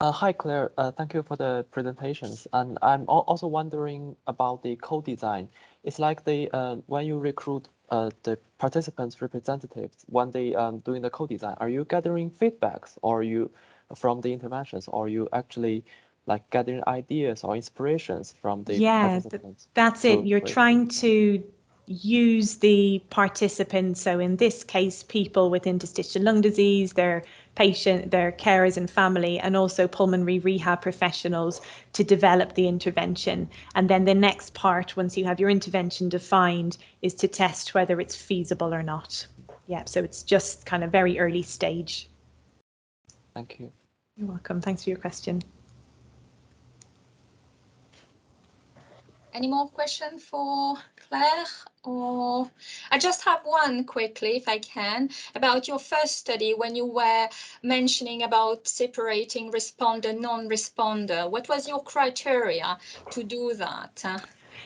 [SPEAKER 3] Hi, Claire. Thank you for the presentations. And I'm also wondering about the co-design. It's like when you recruit the participants' representatives, when they doing the co-design, are you gathering feedbacks or you from the interventions, or you actually like gathering ideas or inspirations from the participants?
[SPEAKER 7] That's it. You're trying to use the participants, so in this case people with interstitial lung disease, their carers and family, and also pulmonary rehab professionals to develop the intervention. And then the next part, once you have your intervention defined, is to test whether it's feasible or not. Yeah, so it's just kind of very early stage.
[SPEAKER 3] Thank you.
[SPEAKER 7] You're welcome. Thanks for your question.
[SPEAKER 1] Any more questions for Claire? Oh, I just have one quickly, if I can, about your first study when you were mentioning about separating responder, non-responder. What was your criteria to do that?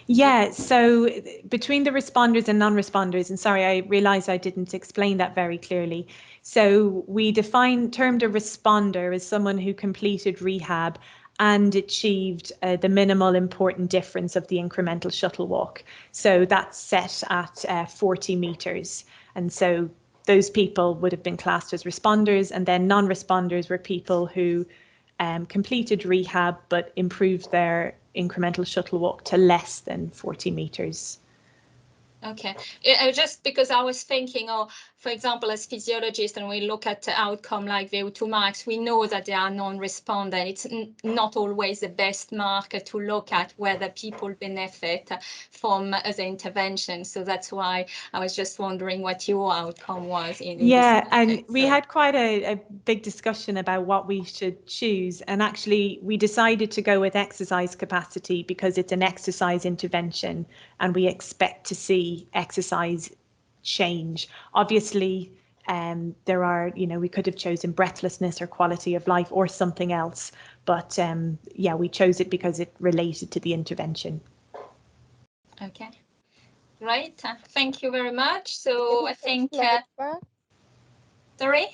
[SPEAKER 7] Yeah, so between the responders and non-responders, and sorry, I realized I didn't explain that very clearly. So we termed a responder as someone who completed rehab and achieved the minimal important difference of the incremental shuttle walk. So that's set at 40 meters. And so those people would have been classed as responders, and then non-responders were people who completed rehab but improved their incremental shuttle walk to less than 40 meters.
[SPEAKER 1] Okay, just because I was thinking, for example, as physiologists, and we look at the outcome like VO2 max, we know that they are non-responder. It's not always the best marker to look at whether people benefit from the intervention. So that's why I was just wondering what your outcome was in
[SPEAKER 7] Yeah,
[SPEAKER 1] this
[SPEAKER 7] and we had quite a big discussion about what we should choose. And actually, we decided to go with exercise capacity because it's an exercise intervention and we expect to see exercise change. Obviously, there are, we could have chosen breathlessness or quality of life or something else. But yeah, we chose it because it related to the intervention.
[SPEAKER 1] Okay, great. Thank you very much. So I think, sorry,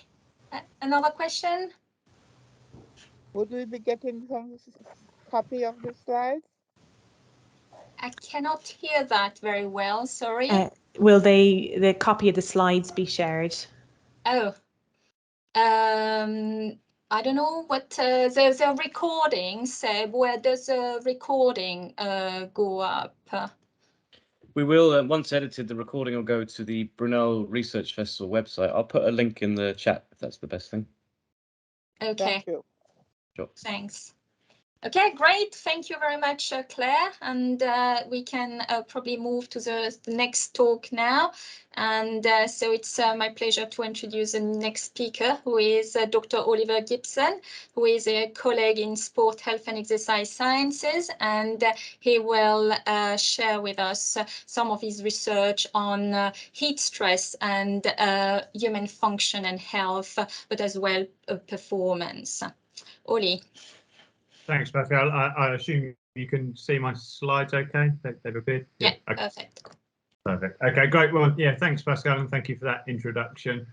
[SPEAKER 1] another question?
[SPEAKER 10] Would we be getting some copy of the slides?
[SPEAKER 1] I cannot hear that very well, sorry.
[SPEAKER 7] Will the copy of the slides be shared?
[SPEAKER 1] Oh, I don't know what there's a recording, Seb. Where does the recording go up?
[SPEAKER 11] We will, once edited, the recording will go to the Brunel Research Festival website. I'll put a link in the chat if that's the best thing.
[SPEAKER 1] Okay.
[SPEAKER 10] Thank you.
[SPEAKER 11] Sure.
[SPEAKER 1] Thanks. Okay, great. Thank you very much, Claire. And we can probably move to the next talk now. And so it's my pleasure to introduce the next speaker, who is Dr. Oliver Gibson, who is a colleague in sport, health and exercise sciences. And he will share with us some of his research on heat stress and human function and health, but as well performance. Oli.
[SPEAKER 12] Thanks, Pascale. I assume you can see my slides okay? They've appeared?
[SPEAKER 1] Yeah,
[SPEAKER 12] okay.
[SPEAKER 1] Perfect.
[SPEAKER 12] Perfect. Okay, great. Well, yeah, thanks, Pascale, and thank you for that introduction.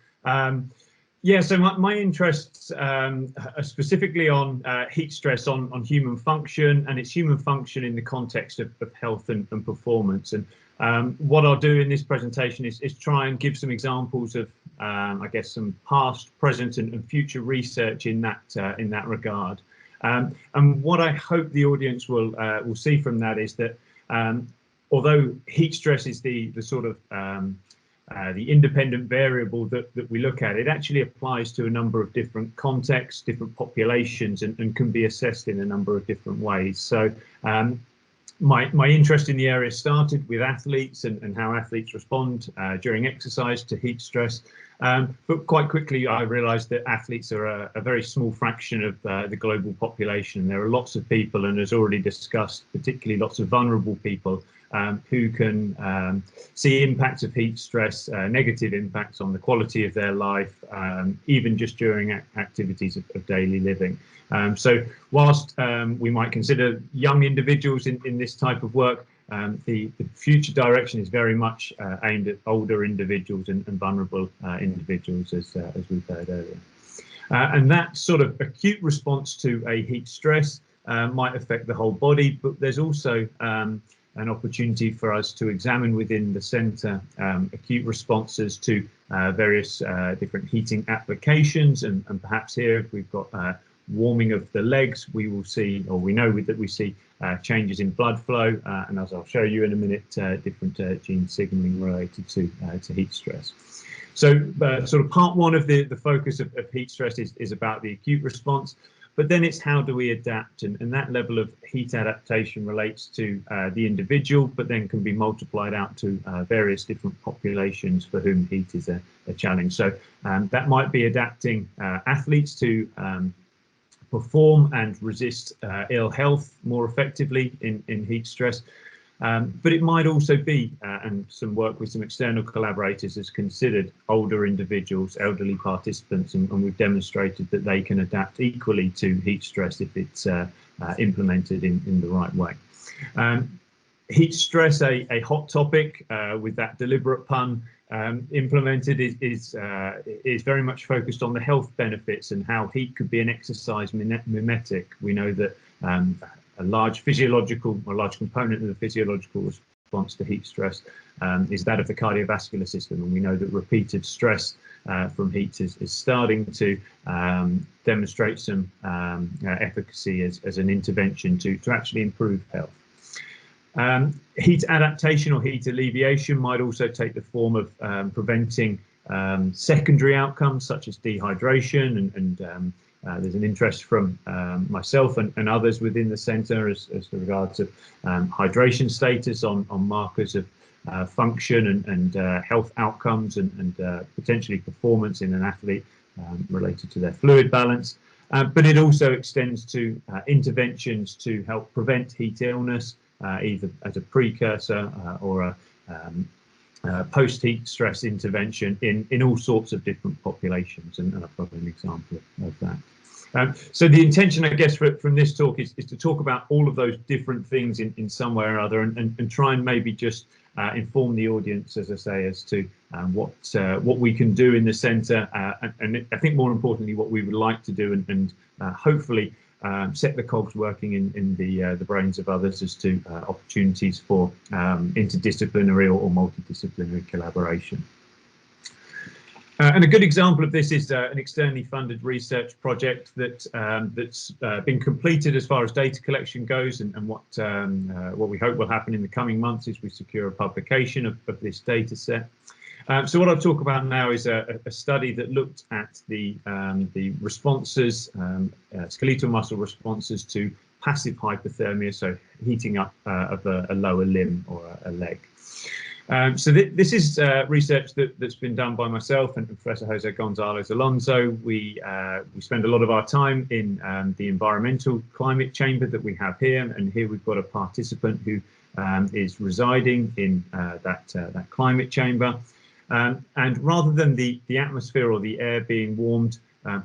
[SPEAKER 12] Yeah, so my interests are specifically on heat stress on human function, and it's human function in the context of health and performance. And what I'll do in this presentation is try and give some examples of, I guess, some past, present, and future research in that regard. And what I hope the audience will see from that is that although heat stress is the sort of the independent variable that we look at, it actually applies to a number of different contexts, different populations, and can be assessed in a number of different ways. So my interest in the area started with athletes and how athletes respond during exercise to heat stress. But quite quickly, I realized that athletes are a very small fraction of the global population. There are lots of people, and as already discussed, particularly lots of vulnerable people who can see impacts of heat stress, negative impacts on the quality of their life, even just during activities of daily living. So whilst we might consider young individuals in this type of work, the future direction is very much aimed at older individuals and vulnerable individuals, as we've heard earlier. And that sort of acute response to a heat stress might affect the whole body, but there's also an opportunity for us to examine within the centre acute responses to various different heating applications, and perhaps here, if we've got warming of the legs, we will see, or we know that we see changes in blood flow, and as I'll show you in a minute, different gene signalling related to heat stress. So sort of part one of the focus of heat stress is about the acute response, but then it's how do we adapt, and that level of heat adaptation relates to the individual, but then can be multiplied out to various different populations for whom heat is a challenge. So that might be adapting athletes to perform and resist ill health more effectively in heat stress. But it might also be, and some work with some external collaborators has considered older individuals, elderly participants, and we've demonstrated that they can adapt equally to heat stress if it's implemented in the right way. Heat stress, a hot topic with that deliberate pun, implemented is very much focused on the health benefits and how heat could be an exercise mimetic. We know that a large component of the physiological response to heat stress is that of the cardiovascular system, and we know that repeated stress from heat is starting to demonstrate some efficacy as an intervention to actually improve health. Heat adaptation or heat alleviation might also take the form of preventing secondary outcomes such as dehydration, and there's an interest from myself and others within the centre as to regards of hydration status on markers of function and health outcomes and potentially performance in an athlete related to their fluid balance. But it also extends to interventions to help prevent heat illness, either as a precursor or a post-heat stress intervention in all sorts of different populations, and I've got an example of that. So the intention, I guess, from this talk is to talk about all of those different things in some way or other, and try and maybe just inform the audience, as I say, as to what we can do in the centre, and I think more importantly what we would like to do, and hopefully set the cogs working in the brains of others as to opportunities for interdisciplinary or multidisciplinary collaboration. And a good example of this is an externally funded research project that's been completed as far as data collection goes, and what we hope will happen in the coming months is we secure a publication of this data set. So what I'll talk about now is a study that looked at the responses, skeletal muscle responses to passive hypothermia, so heating up of a lower limb or a leg. So this is research that's been done by myself and Professor Jose Gonzalez Alonso. We spend a lot of our time in the environmental climate chamber that we have here, and here we've got a participant who is residing in that climate chamber. And rather than the atmosphere or the air being warmed,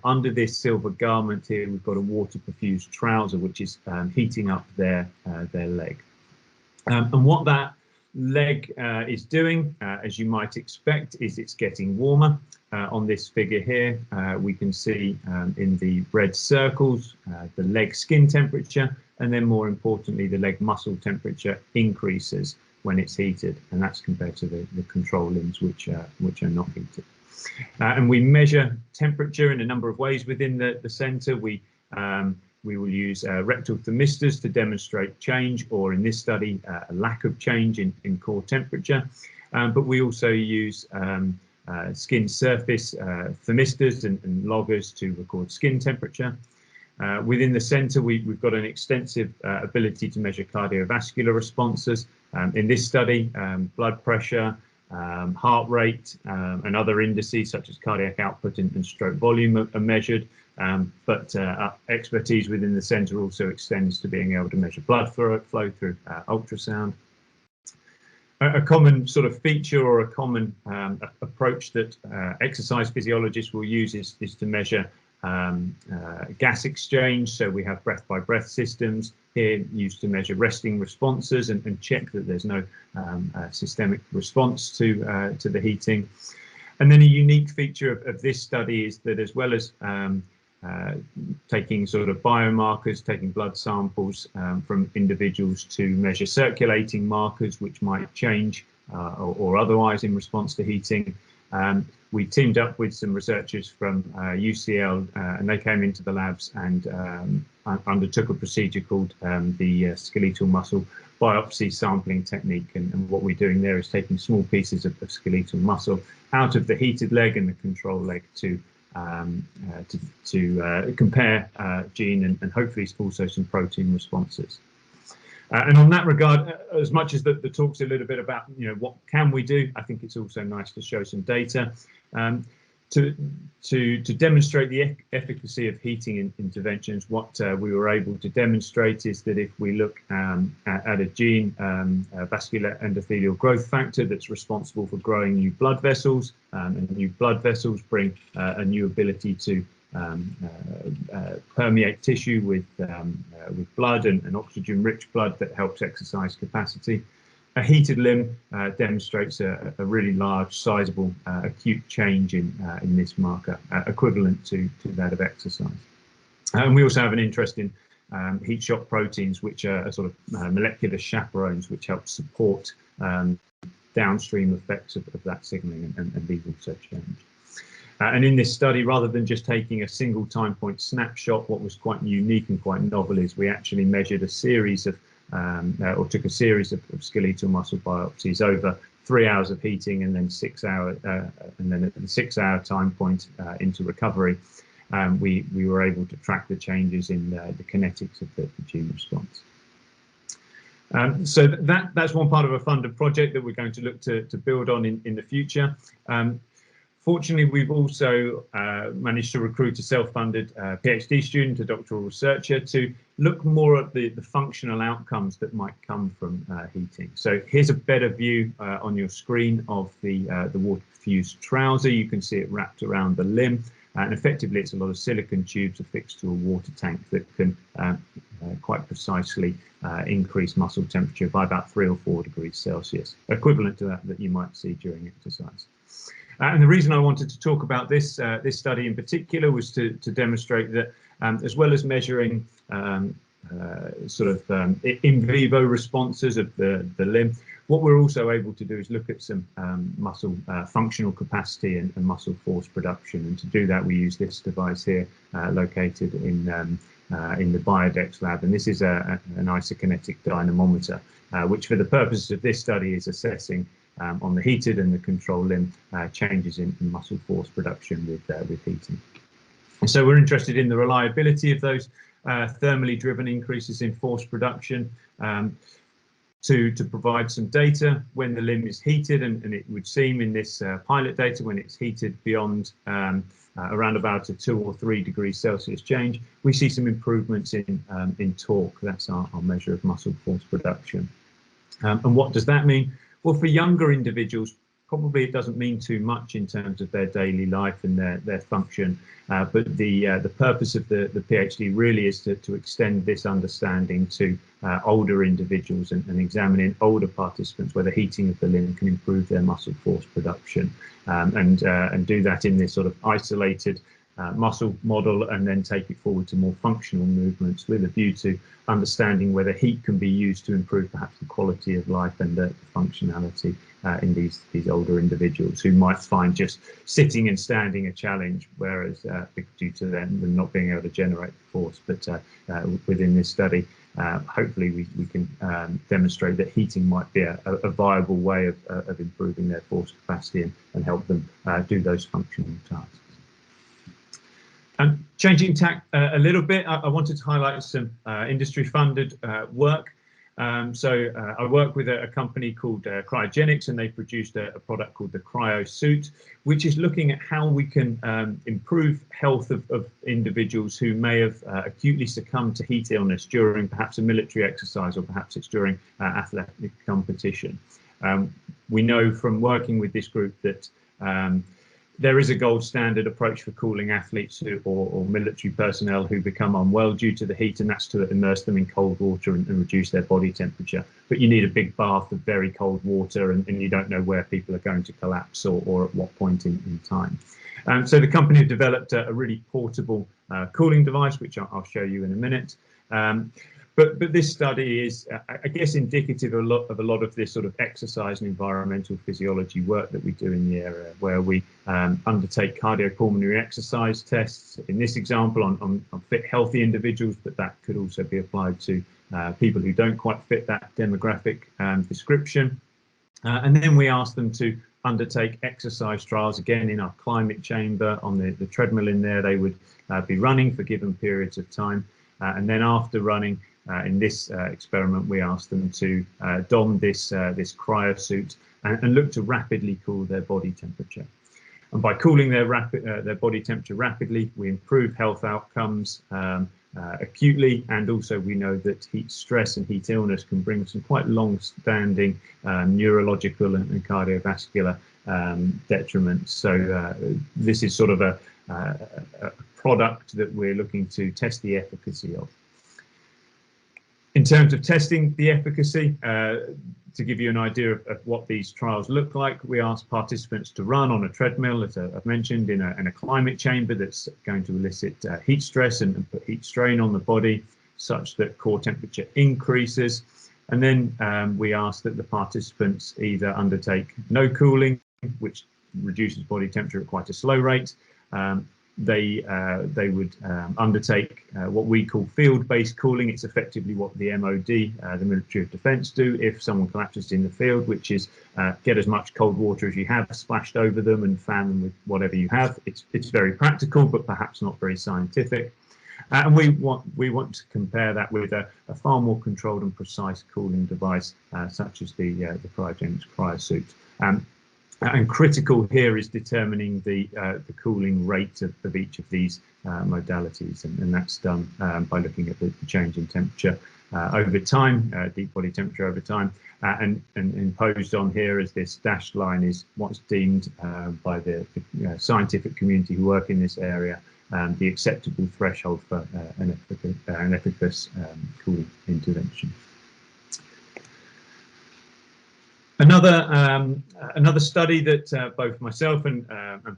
[SPEAKER 12] under this silver garment here, we've got a water perfused trouser, which is heating up their leg. And what that leg is doing, as you might expect, is it's getting warmer. On this figure here, we can see in the red circles the leg skin temperature, and then more importantly, the leg muscle temperature increases when it's heated, and that's compared to the control limbs which are not heated. And we measure temperature in a number of ways within the centre. We will use rectal thermistors to demonstrate change, or in this study, a lack of change in core temperature. But we also use skin surface thermistors and loggers to record skin temperature. Within the centre, we've got an extensive ability to measure cardiovascular responses. In this study, blood pressure, heart rate, and other indices such as cardiac output and stroke volume are measured. But our expertise within the centre also extends to being able to measure blood flow through ultrasound. A common sort of feature or a common approach that exercise physiologists will use is to measure gas exchange. So we have breath by breath systems here used to measure resting responses and check that there's no systemic response to the heating. And then a unique feature of this study is that, as well as taking sort of biomarkers, taking blood samples from individuals to measure circulating markers which might change or otherwise in response to heating, we teamed up with some researchers from UCL, and they came into the labs and undertook a procedure called the skeletal muscle biopsy sampling technique. And what we're doing there is taking small pieces of skeletal muscle out of the heated leg and the control leg to compare gene and hopefully also some protein responses. And on that regard, as much as the talk's a little bit about, what can we do, I think it's also nice to show some data. To demonstrate the efficacy of heating interventions, what we were able to demonstrate is that if we look at a gene, vascular endothelial growth factor, that's responsible for growing new blood vessels, and new blood vessels bring a new ability to permeate tissue with blood and oxygen-rich blood that helps exercise capacity. A heated limb demonstrates a really large, sizable, acute change in this marker, equivalent to that of exercise. And we also have an interest in heat shock proteins, which are sort of molecular chaperones, which help support downstream effects of that signaling, and these also change. And in this study, rather than just taking a single time point snapshot, what was quite unique and quite novel is we actually measured a series of or took a series of skeletal muscle biopsies over 3 hours of heating, and then 6 hours, and then at the 6 hour time point into recovery, we were able to track the changes in the kinetics of the gene response. So that's one part of a funded project that we're going to look to build on in the future. Fortunately, we've also managed to recruit a self-funded PhD student, a doctoral researcher, to look more at the functional outcomes that might come from heating. So here's a better view on your screen of the water-fused trouser. You can see it wrapped around the limb, and effectively it's a lot of silicone tubes affixed to a water tank that can quite precisely increase muscle temperature by about 3 or 4 degrees Celsius, equivalent to that you might see during exercise. And the reason I wanted to talk about this study in particular was to demonstrate that as well as measuring in vivo responses of the limb, what we're also able to do is look at some muscle functional capacity and muscle force production. And to do that, we use this device here, located in the Biodex lab. And this is an isokinetic dynamometer, which for the purposes of this study is assessing on the heated and the control limb changes in muscle force production with heating. And so we're interested in the reliability of those thermally driven increases in force production to provide some data when the limb is heated, and it would seem in this pilot data, when it's heated beyond around about a 2 or 3 degrees Celsius change, we see some improvements in torque. That's our measure of muscle force production. And what does that mean? Well, for younger individuals, probably it doesn't mean too much in terms of their daily life and their function, but the purpose of the PhD really is to extend this understanding to older individuals and examine in older participants whether heating of the limb can improve their muscle force production, and do that in this sort of isolated muscle model, and then take it forward to more functional movements with a view to understanding whether heat can be used to improve perhaps the quality of life and the functionality in these older individuals who might find just sitting and standing a challenge, whereas due to them not being able to generate force. But within this study, hopefully we can demonstrate that heating might be a viable way of improving their force capacity and help them do those functional tasks. Changing tack a little bit, I wanted to highlight some industry-funded work. So I work with a company called Cryogenics, and they produced a product called the Cryo Suit, which is looking at how we can improve health of individuals who may have acutely succumbed to heat illness during perhaps a military exercise, or perhaps it's during athletic competition. We know from working with this group that there is a gold standard approach for cooling athletes or military personnel who become unwell due to the heat, and that's to immerse them in cold water and reduce their body temperature. But you need a big bath of very cold water, and you don't know where people are going to collapse or at what point in time. So the company have developed a really portable cooling device, which I'll show you in a minute. But this study is, I guess, indicative of a lot of this sort of exercise and environmental physiology work that we do in the area, where we undertake cardiopulmonary exercise tests, in this example on fit, healthy individuals, but that could also be applied to people who don't quite fit that demographic description. And then we ask them to undertake exercise trials, again in our climate chamber. On the treadmill in there, they would be running for given periods of time. And then after running, in this experiment, we asked them to don this cryo suit and look to rapidly cool their body temperature. And by cooling their body temperature rapidly, we improve health outcomes acutely, and also we know that heat stress and heat illness can bring some quite long-standing neurological and cardiovascular detriments. So this is sort of a product that we're looking to test the efficacy of. In terms of testing the efficacy, to give you an idea of what these trials look like, we asked participants to run on a treadmill, as I've mentioned, in a climate chamber that's going to elicit heat stress and put heat strain on the body such that core temperature increases. And then we asked that the participants either undertake no cooling, which reduces body temperature at quite a slow rate. They would undertake what we call field-based cooling. It's effectively what the MOD, the Military of Defence, do if someone collapses in the field, which is get as much cold water as you have splashed over them and fan them with whatever you have. It's very practical, but perhaps not very scientific. And we want to compare that with a far more controlled and precise cooling device, such as the cryogenics cryosuit. And critical here is determining the cooling rate of each of these modalities, and that's done by looking at the change in temperature over time, deep body temperature over time, and imposed on here as this dashed line is what's deemed by the scientific community who work in this area the acceptable threshold for an efficacious cooling intervention. Another study that both myself and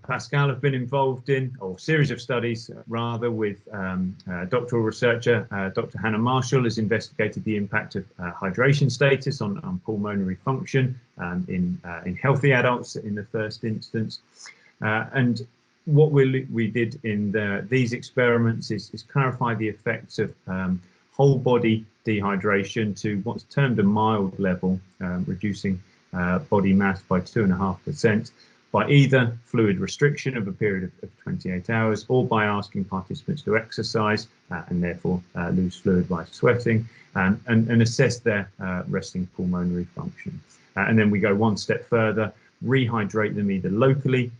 [SPEAKER 12] Pascale have been involved in, or series of studies rather, with doctoral researcher Dr. Hannah Marshall, has investigated the impact of hydration status on pulmonary function in healthy adults in the first instance. And what we did in these experiments is clarify the effects of whole body dehydration to what's termed a mild level, reducing body mass by 2.5% by either fluid restriction of a period of 28 hours or by asking participants to exercise and therefore lose fluid by sweating and assess their resting pulmonary function. And then we go one step further, rehydrate them either locally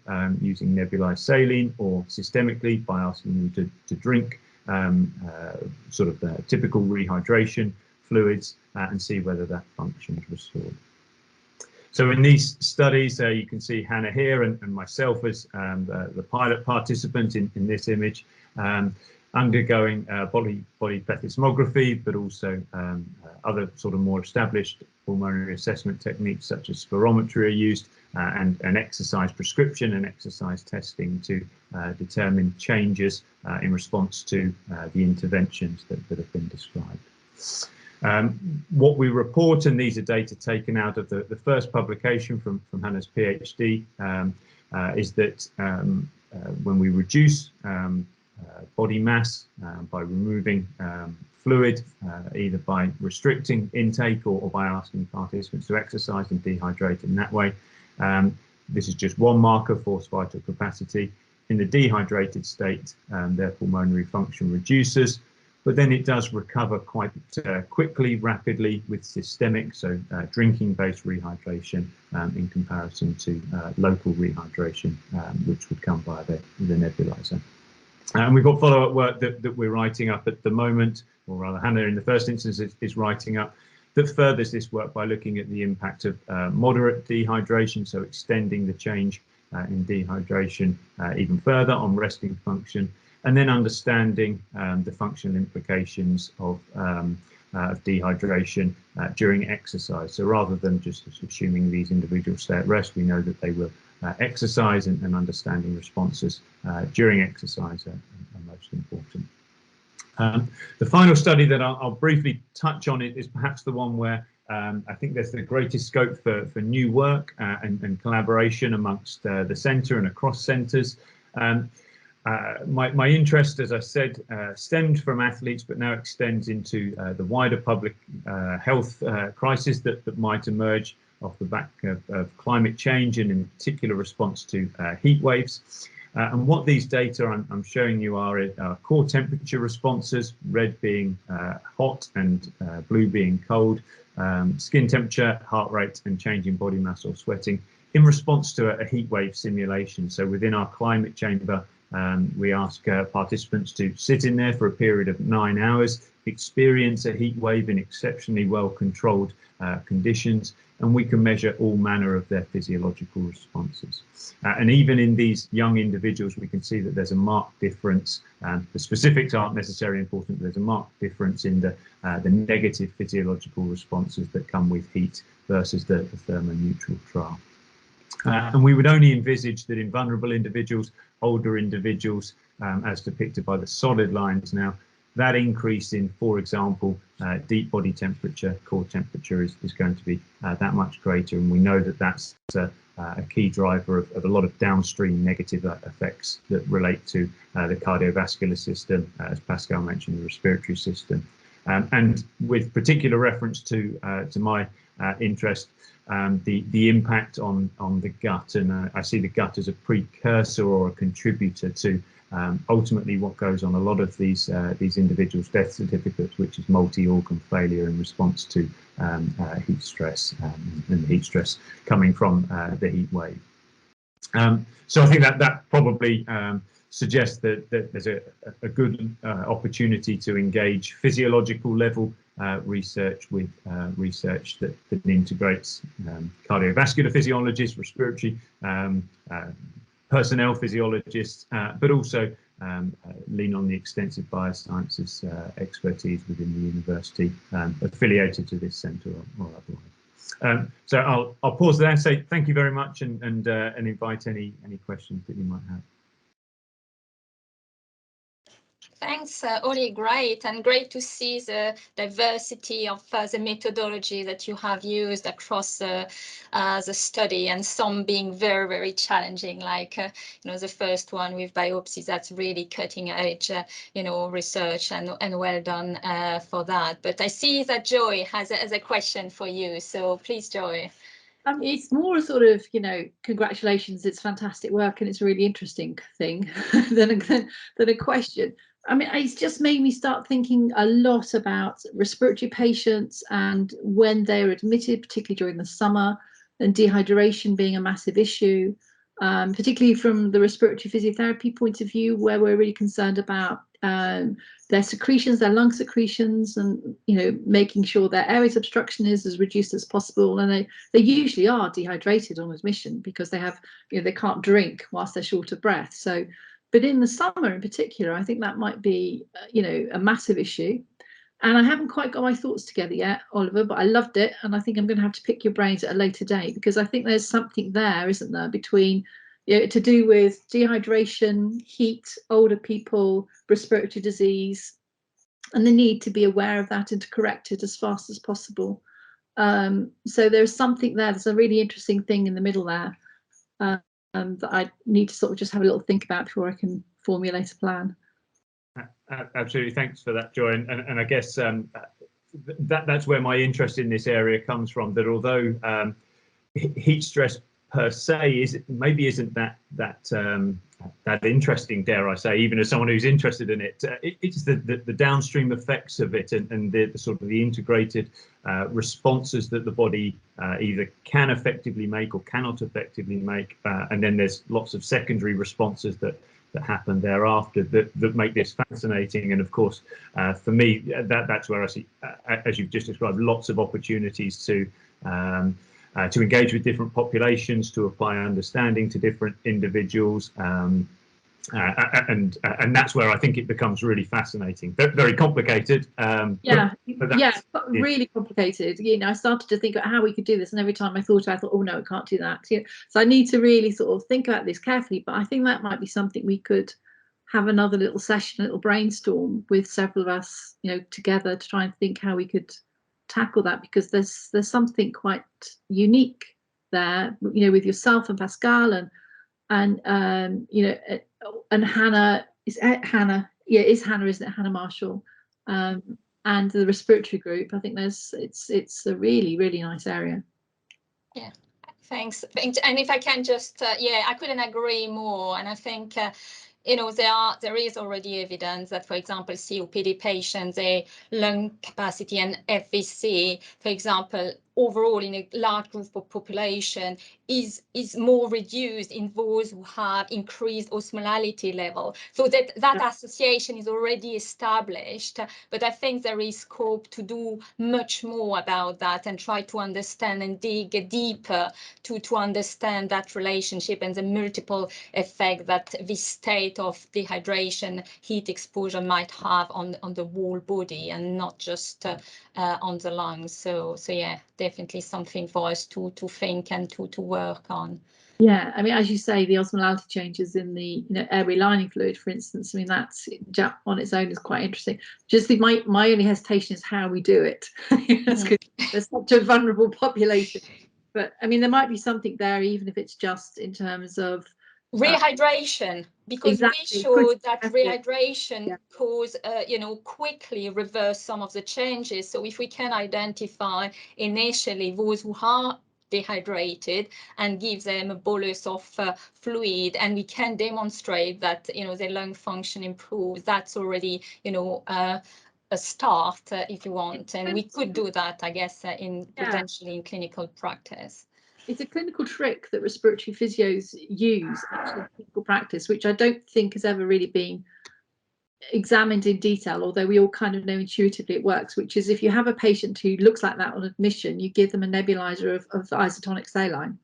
[SPEAKER 12] using nebulized saline or systemically by asking them to drink sort of the typical rehydration fluids and see whether that function is restored. So in these studies, you can see Hannah here and myself as the pilot participant in this image, undergoing body plethysmography, but also other sort of more established pulmonary assessment techniques such as spirometry are used, and exercise prescription and exercise testing to determine changes in response to the interventions that have been described. What we report, and these are data taken out of the first publication from Hannah's PhD, is that when we reduce body mass by removing fluid, either by restricting intake or by asking participants to exercise and dehydrate in that way, this is just one marker, forced vital capacity. In the dehydrated state, their pulmonary function reduces, but then it does recover quite quickly, rapidly with systemic, so drinking-based rehydration in comparison to local rehydration, which would come via the nebulizer. And we've got follow-up work that we're writing up at the moment, or rather Hannah in the first instance is writing up, that furthers this work by looking at the impact of moderate dehydration, so extending the change in dehydration even further on resting function, and then understanding the functional implications of dehydration during exercise. So rather than just assuming these individuals stay at rest, we know that they will exercise, and understanding responses during exercise are most important. The final study that I'll briefly touch on is perhaps the one where I think there's the greatest scope for new work and collaboration amongst the centre and across centres. My interest, as I said, stemmed from athletes, but now extends into the wider public health crisis that might emerge off the back of climate change, and in particular response to heat waves. And what these data I'm showing you are core temperature responses, red being hot and blue being cold, skin temperature, heart rate, and change in body mass or sweating in response to a heat wave simulation. So within our climate chamber, we ask participants to sit in there for a period of 9 hours, experience a heat wave in exceptionally well controlled conditions, and we can measure all manner of their physiological responses. And even in these young individuals, we can see that there's a marked difference. The specifics aren't necessarily important, but there's a marked difference in the negative physiological responses that come with heat versus the thermoneutral trial. And we would only envisage that in vulnerable individuals, older individuals, as depicted by the solid lines now, that increase in, for example, deep body temperature, core temperature is going to be that much greater. And we know that that's a key driver of a lot of downstream negative effects that relate to the cardiovascular system, as Pascale mentioned, the respiratory system. And with particular reference to my interest, the impact on the gut, and I see the gut as a precursor or a contributor to ultimately what goes on a lot of these individuals' death certificates, which is multi-organ failure in response to heat stress, and heat stress coming from the heat wave. So I think that probably suggests that there's a good opportunity to engage physiological level research with research that integrates cardiovascular physiologists, respiratory personnel physiologists, but also lean on the extensive biosciences expertise within the university affiliated to this centre or otherwise. So I'll pause there and say thank you very much, and invite any questions that you might have.
[SPEAKER 1] Thanks, Oli, great, and great to see the diversity of the methodology that you have used across the study, and some being very, very challenging, like the first one with biopsies. That's really cutting edge, research, and well done for that. But I see that Joy has a question for you, so please, Joy.
[SPEAKER 5] It's more a sort of, congratulations, it's fantastic work and it's a really interesting thing than a question. I mean, it's just made me start thinking a lot about respiratory patients and when they're admitted, particularly during the summer, and dehydration being a massive issue, particularly from the respiratory physiotherapy point of view, where we're really concerned about their secretions, their lung secretions, and making sure their airways obstruction is as reduced as possible. And they usually are dehydrated on admission because they have they can't drink whilst they're short of breath. So, but in the summer in particular, I think that might be a massive issue. And I haven't quite got my thoughts together yet, Oliver, but I loved it, and I think I'm going to have to pick your brains at a later date, because I think there's something there, isn't there, between to do with dehydration, heat, older people, respiratory disease, and the need to be aware of that and to correct it as fast as possible. So there's something there. There's a really interesting thing in the middle there that I need to sort of just have a little think about before I can formulate a plan.
[SPEAKER 12] Absolutely, thanks for that, Joy. And I guess that's where my interest in this area comes from. That although heat stress per se maybe isn't that interesting, dare I say, even as someone who's interested in it, it's the downstream effects of it, and the sort of the integrated responses that the body either can effectively make or cannot effectively make, and then there's lots of secondary responses that happen thereafter that make this fascinating. And of course, for me, that's where I see, as you've just described, lots of opportunities to engage with different populations, to apply understanding to different individuals, and that's where I think it becomes really fascinating. Very complicated.
[SPEAKER 5] Really complicated. I started to think about how we could do this, and every time I thought, oh no, I can't do that. So I need to really sort of think about this carefully. But I think that might be something we could have another little session, a little brainstorm with several of us, together, to try and think how we could tackle that, because there's something quite unique there, with yourself and Pascale and Hannah. Is Hannah? Yeah, is Hannah, isn't it? Hannah Marshall, and the respiratory group. I think it's a really, really nice area.
[SPEAKER 1] Yeah, thanks. And if I can just, I couldn't agree more. And I think there is already evidence that, for example, COPD patients, their lung capacity and FVC, for example, overall in a large group of population is more reduced in those who have increased osmolality level. So that association is already established, but I think there is scope to do much more about that and try to understand and dig deeper to understand that relationship and the multiple effect that this state of dehydration, heat exposure might have on the whole body and not just on the lungs. So yeah, definitely something for us to think and to work on.
[SPEAKER 5] Yeah, I mean, as you say, the osmolality changes in the airway lining fluid, for instance. I mean, that's on its own is quite interesting. Just my only hesitation is how we do it. Because there's such a vulnerable population. But I mean, there might be something there, even if it's just in terms of
[SPEAKER 1] rehydration, because we showed that rehydration cause quickly reverse some of the changes. So if we can identify initially those who are dehydrated and give them a bolus of fluid, and we can demonstrate that their lung function improves, that's already a start, if you want, and we could do that, I guess, potentially in clinical practice.
[SPEAKER 5] It's a clinical trick that respiratory physios use actually in clinical practice, which I don't think has ever really been examined in detail, although we all kind of know intuitively it works, which is if you have a patient who looks like that on admission, you give them a nebulizer of isotonic saline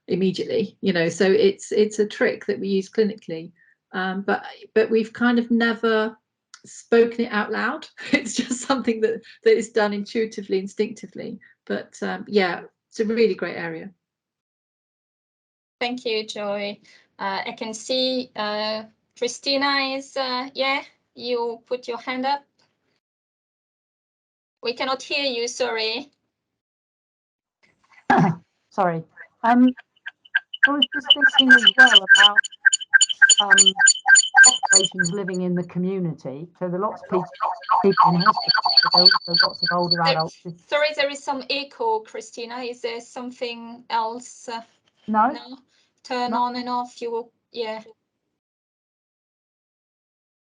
[SPEAKER 5] immediately, so it's a trick that we use clinically, but we've kind of never spoken it out loud. It's just something that is done intuitively, instinctively, but yeah, it's a really great area.
[SPEAKER 1] Thank you, Joy. I can see Christina is, you put your hand up. We cannot hear you, sorry.
[SPEAKER 4] Sorry. I was just thinking as well about populations living in the community. So there are lots of people in hospitals, but there are also lots of older adults.
[SPEAKER 1] Sorry, there is some echo, Christina. Is there something else?
[SPEAKER 4] No.
[SPEAKER 1] Turn on and off.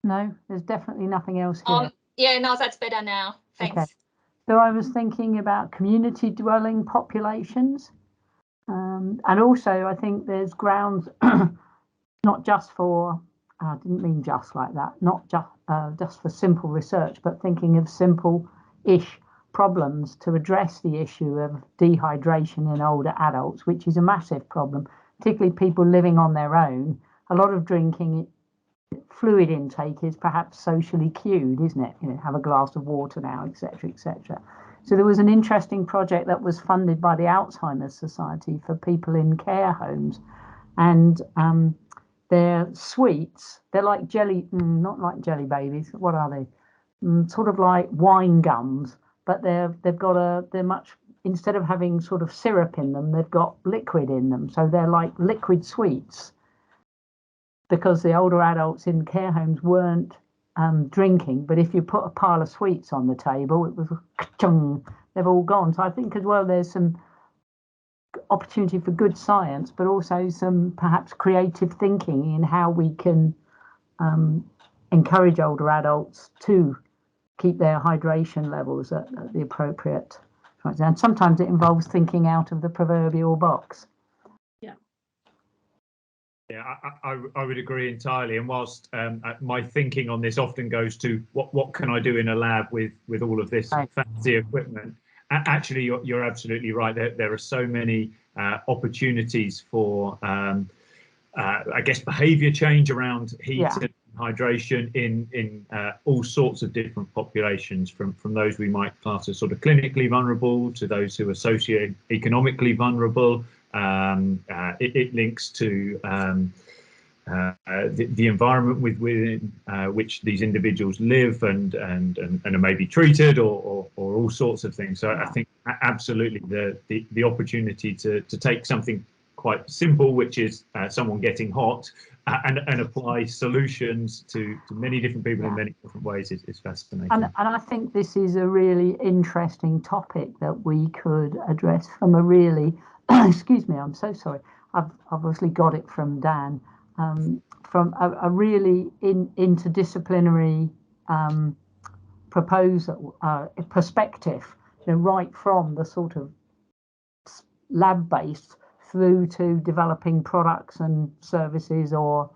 [SPEAKER 4] No, there's definitely nothing else here.
[SPEAKER 1] Yeah, no, that's better now. Thanks.
[SPEAKER 4] Okay. So I was thinking about community dwelling populations. And also I think there's grounds not just for, I didn't mean just like that, not just for simple research, but thinking of simple-ish problems to address the issue of dehydration in older adults, which is a massive problem, particularly people living on their own. A lot of drinking fluid intake is perhaps socially cued, isn't it? Have a glass of water now, etc., etc. So there was an interesting project that was funded by the Alzheimer's Society for people in care homes, and they're sweets. They're like jelly, not like jelly babies. What are they? Sort of like wine gums, but they're much, instead of having sort of syrup in them, they've got liquid in them. So they're like liquid sweets, because the older adults in care homes weren't drinking. But if you put a pile of sweets on the table, it was they've all gone. So I think as well there's some opportunity for good science, but also some perhaps creative thinking in how we can encourage older adults to keep their hydration levels at the appropriate point. And sometimes it involves thinking out of the proverbial box.
[SPEAKER 12] Yeah, I would agree entirely. And whilst my thinking on this often goes to what can I do in a lab with all of this fancy equipment, actually you're absolutely right. There are so many opportunities for I guess behaviour change around heat and hydration in all sorts of different populations, from those we might class as sort of clinically vulnerable to those who are socio-economically vulnerable. It links to the environment within which these individuals live and are maybe treated, or all sorts of things. So I think absolutely the opportunity to take something quite simple, which is someone getting hot, and apply solutions to many different people in many different ways is fascinating.
[SPEAKER 4] And I think this is a really interesting topic that we could address from a really excuse me, I'm so sorry. I've obviously got it from Dan, from a really interdisciplinary proposal, perspective, right from the sort of lab-based through to developing products and services or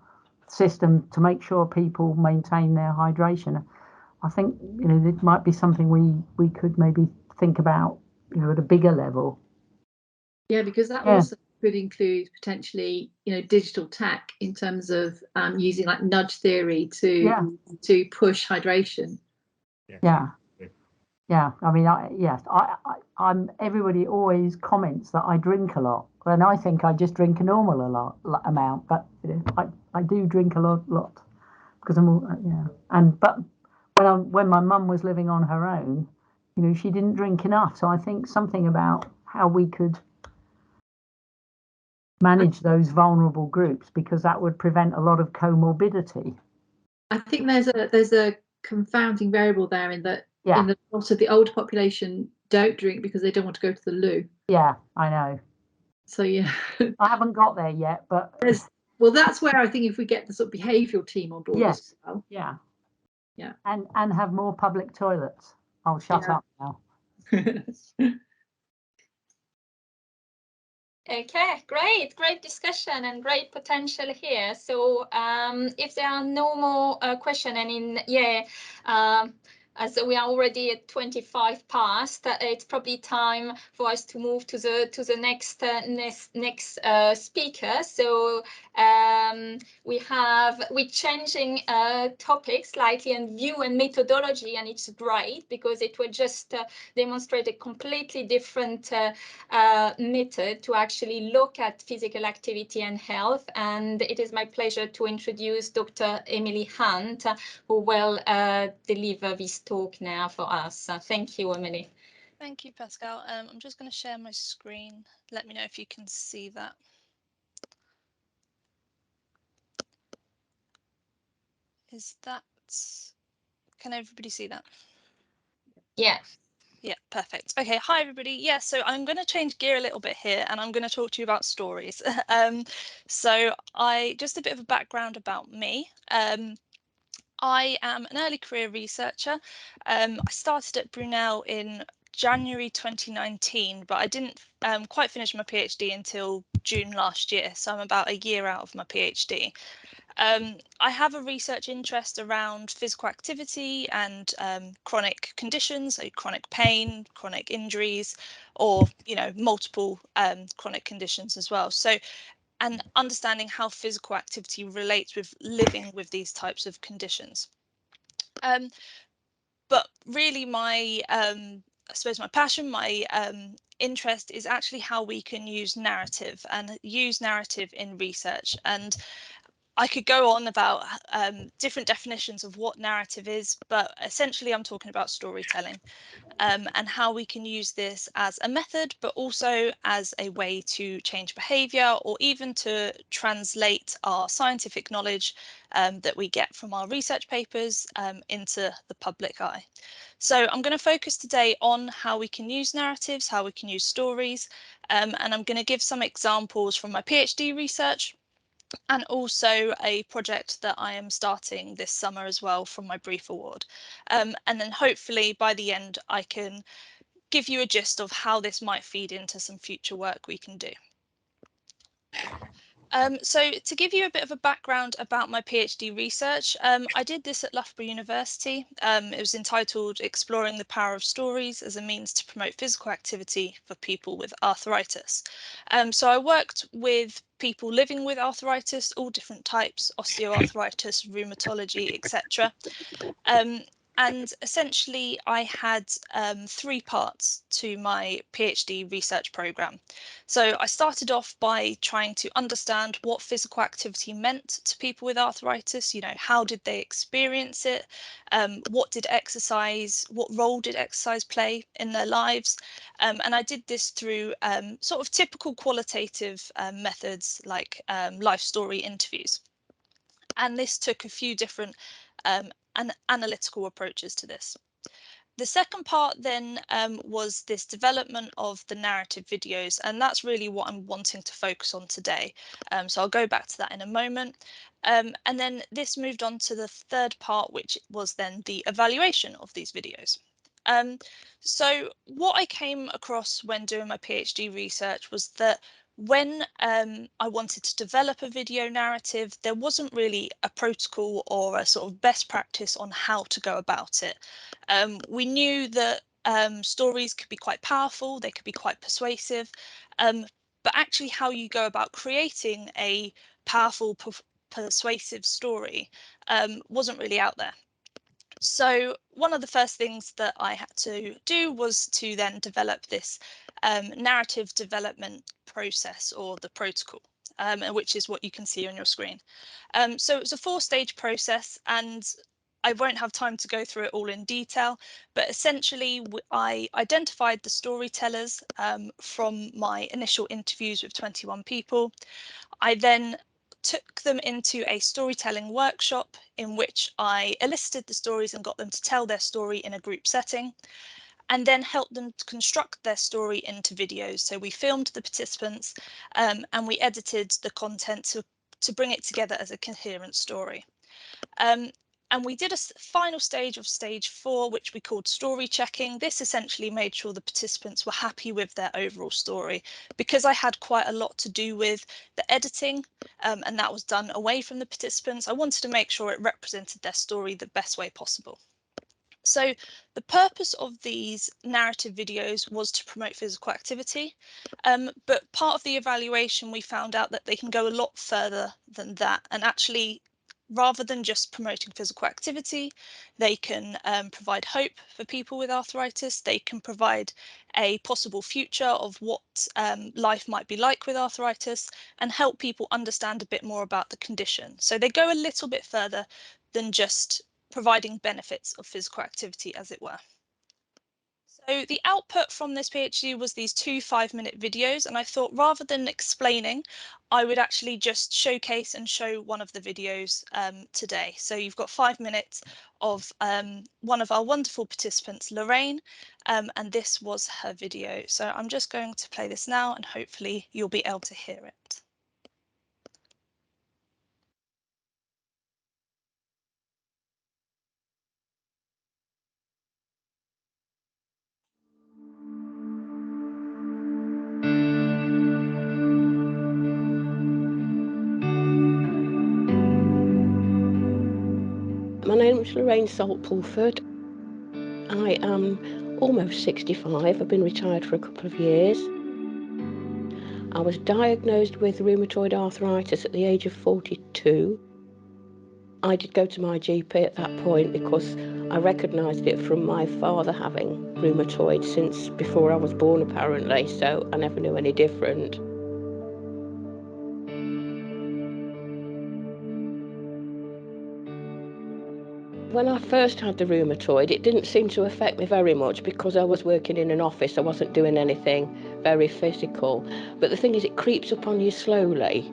[SPEAKER 4] systems to make sure people maintain their hydration. I think, you know, it might be something we could maybe think about, you know, at a bigger level.
[SPEAKER 5] Yeah, because that also could include potentially, you know, digital tech in terms of using like nudge theory to push hydration.
[SPEAKER 4] Yeah. I mean, I'm. Everybody always comments that I drink a lot, and I think I just drink a normal amount. But you know, I do drink a lot because I'm but when my mum was living on her own, you know, she didn't drink enough. So I think something about how we could manage those vulnerable groups, because that would prevent a lot of comorbidity.
[SPEAKER 5] I think there's a confounding variable there in that in the lot of the older population don't drink because they don't want to go to the loo.
[SPEAKER 4] Yeah, I know.
[SPEAKER 5] So yeah,
[SPEAKER 4] I haven't got there yet, but
[SPEAKER 5] well, that's where I think if we get the sort of behavioural team on board as well.
[SPEAKER 4] Yeah.
[SPEAKER 5] And
[SPEAKER 4] have more public toilets. I'll shut up now.
[SPEAKER 1] Okay, great discussion and great potential here. So if there are no more questions, as we are already at 25 past, it's probably time for us to move to the next speaker. So we're changing topics slightly and view and methodology, and it's great because it will just demonstrate a completely different method to actually look at physical activity and health. And it is my pleasure to introduce Dr. Emily Hunt, who will deliver this talk now for us. Thank you, Emily.
[SPEAKER 13] Thank you, Pascale. I'm just going to share my screen. Let me know if you can see that. Can everybody see that?
[SPEAKER 1] Yeah.
[SPEAKER 13] Yeah, perfect. Okay, hi everybody. Yeah, so I'm going to change gear a little bit here and I'm going to talk to you about stories. So just a bit of a background about me. I am an early career researcher. I started at Brunel in January 2019, but I didn't quite finish my PhD until June last year. So I'm about a year out of my PhD. I have a research interest around physical activity and chronic conditions, so chronic pain, chronic injuries, or multiple chronic conditions as well. So, and understanding how physical activity relates with living with these types of conditions. But really, I suppose my passion, my interest is actually how we can use narrative in research. And I could go on about different definitions of what narrative is, but essentially I'm talking about storytelling and how we can use this as a method, but also as a way to change behaviour or even to translate our scientific knowledge that we get from our research papers into the public eye. So I'm going to focus today on how we can use narratives, how we can use stories, and I'm going to give some examples from my PhD research, and also a project that I am starting this summer as well from my brief award. And then hopefully by the end I can give you a gist of how this might feed into some future work we can do. So to give you a bit of a background about my PhD research, I did this at Loughborough University. It was entitled Exploring the Power of Stories as a Means to Promote Physical Activity for People with Arthritis. So I worked with people living with arthritis, all different types, osteoarthritis, rheumatology, etc. And essentially I had 3 parts to my PhD research programme. So I started off by trying to understand what physical activity meant to people with arthritis. How did they experience it? What role did exercise play in their lives? And I did this through sort of typical qualitative methods like life story interviews. And this took a few different analytical approaches to this. The second part then was this development of the narrative videos, and that's really what I'm wanting to focus on today. So I'll go back to that in a moment. And then this moved on to the third part, which was then the evaluation of these videos. So what I came across when doing my PhD research was that when I wanted to develop a video narrative, there wasn't really a protocol or a sort of best practice on how to go about it. We knew that stories could be quite powerful, they could be quite persuasive, but actually how you go about creating a powerful, persuasive story wasn't really out there. So one of the first things that I had to do was to then develop this narrative development process, or the protocol, which is what you can see on your screen. So it's a 4-stage process, and I won't have time to go through it all in detail, but essentially I identified the storytellers from my initial interviews with 21 people. I then took them into a storytelling workshop in which I elicited the stories and got them to tell their story in a group setting, and then helped them to construct their story into videos. So we filmed the participants and we edited the content to bring it together as a coherent story. And we did a final stage of stage 4, which we called story checking. This essentially made sure the participants were happy with their overall story. Because I had quite a lot to do with the editing, and that was done away from the participants, I wanted to make sure it represented their story the best way possible. So the purpose of these narrative videos was to promote physical activity, but part of the evaluation we found out that they can go a lot further than that, and actually rather than just promoting physical activity, they can provide hope for people with arthritis. They can provide a possible future of what life might be like with arthritis, and help people understand a bit more about the condition. So they go a little bit further than just providing benefits of physical activity, as it were. So the output from this PhD was these 2 5-minute videos, and I thought rather than explaining, I would actually just showcase and show one of the videos today. So you've got 5 minutes of one of our wonderful participants, Lorraine, and this was her video. So I'm just going to play this now, and hopefully you'll be able to hear it.
[SPEAKER 14] My name is Lorraine Salt-Pulford. I am almost 65. I've been retired for a couple of years. I was diagnosed with rheumatoid arthritis at the age of 42. I did go to my GP at that point because I recognised it from my father having rheumatoid since before I was born, apparently, so I never knew any different. When I first had the rheumatoid, it didn't seem to affect me very much because I was working in an office. I wasn't doing anything very physical. But the thing is, it creeps up on you slowly.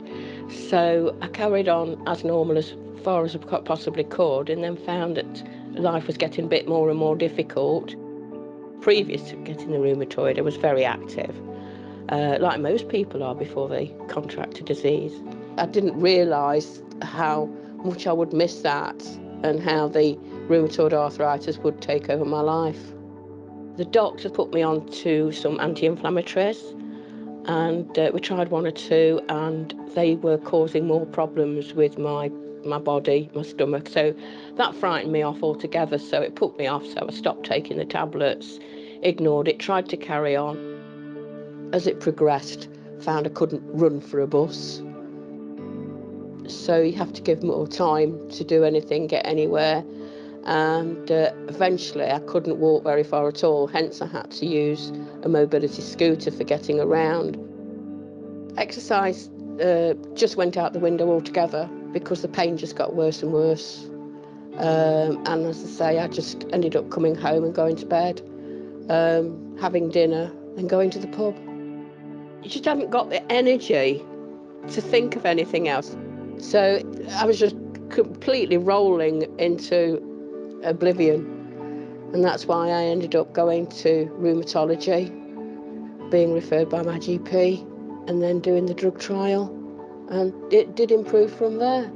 [SPEAKER 14] So I carried on as normal as far as I possibly could, and then found that life was getting a bit more and more difficult. Previous to getting the rheumatoid, I was very active, like most people are before they contract a disease. I didn't realise how much I would miss that, and how the rheumatoid arthritis would take over my life. The doctor put me on to some anti-inflammatories, and we tried 1 or 2, and they were causing more problems with my body, my stomach, so that frightened me off altogether, so it put me off, so I stopped taking the tablets, ignored it, tried to carry on. As it progressed, found I couldn't run for a bus. So you have to give more time to do anything, get anywhere, and eventually I couldn't walk very far at all, hence I had to use a mobility scooter for getting around. Exercise just went out the window altogether because the pain just got worse and worse, and as I say, I just ended up coming home and going to bed, having dinner and going to the pub. You just haven't got the energy to think of anything else. So I was just completely rolling into oblivion, and that's why I ended up going to rheumatology, being referred by my GP, and then doing the drug trial, and it did improve from there.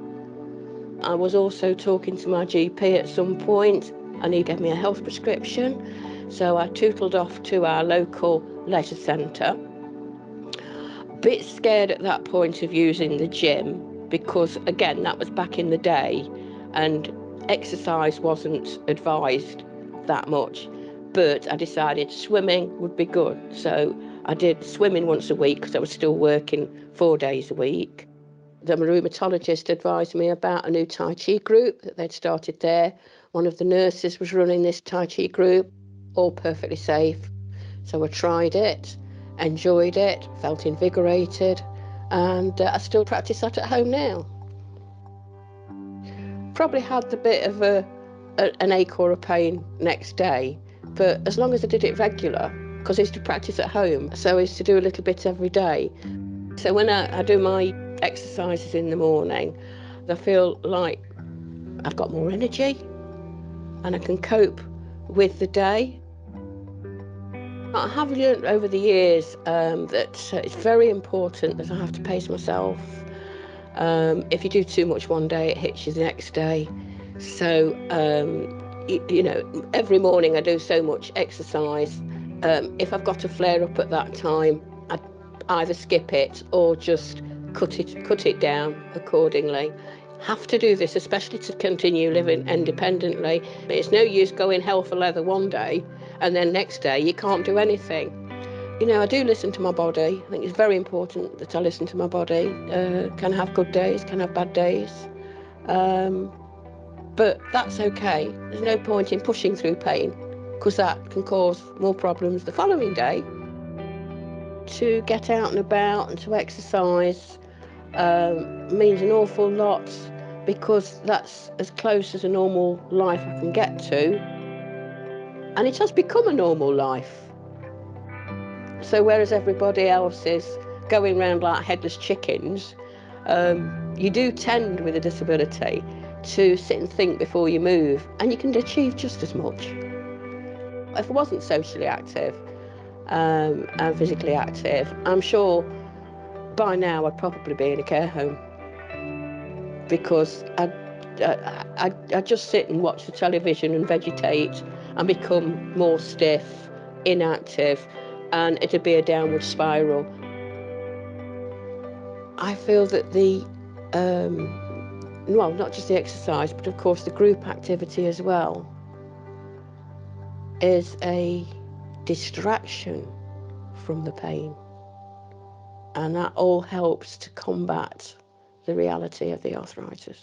[SPEAKER 14] I was also talking to my GP at some point, and he gave me a health prescription So I tootled off to our local leisure centre. Bit scared at that point of using the gym because, again, that was back in the day and exercise wasn't advised that much. But I decided swimming would be good. So I did swimming once a week because I was still working 4 days a week. The rheumatologist advised me about a new Tai Chi group that they'd started there. One of the nurses was running this Tai Chi group, all perfectly safe. So I tried it, enjoyed it, felt invigorated, and I still practice that at home now. Probably had the bit of an ache or a pain next day, but as long as I did it regular, because I used to practice at home, so I used to do a little bit every day. So when I do my exercises in the morning, I feel like I've got more energy and I can cope with the day. I have learned over the years that it's very important that I have to pace myself. If you do too much one day, it hits you the next day. So, you know, every morning I do so much exercise. If I've got a flare up at that time, I either skip it or just cut it down accordingly. Have to do this, especially to continue living independently. It's no use going hell for leather one day and then next day you can't do anything. You know, I do listen to my body. I think it's very important that I listen to my body. Can have good days, can have bad days. But that's okay. There's no point in pushing through pain because that can cause more problems the following day. To get out and about and to exercise means an awful lot because that's as close as a normal life I can get to. And it has become a normal life. So whereas everybody else is going around like headless chickens, you do tend with a disability to sit and think before you move, and you can achieve just as much. If I wasn't socially active and physically active, I'm sure by now I'd probably be in a care home because I'd just sit and watch the television and vegetate and become more stiff, inactive, and it'd be a downward spiral. I feel that well, not just the exercise, but of course the group activity as well, is a distraction from the pain. And that all helps to combat the reality of the arthritis.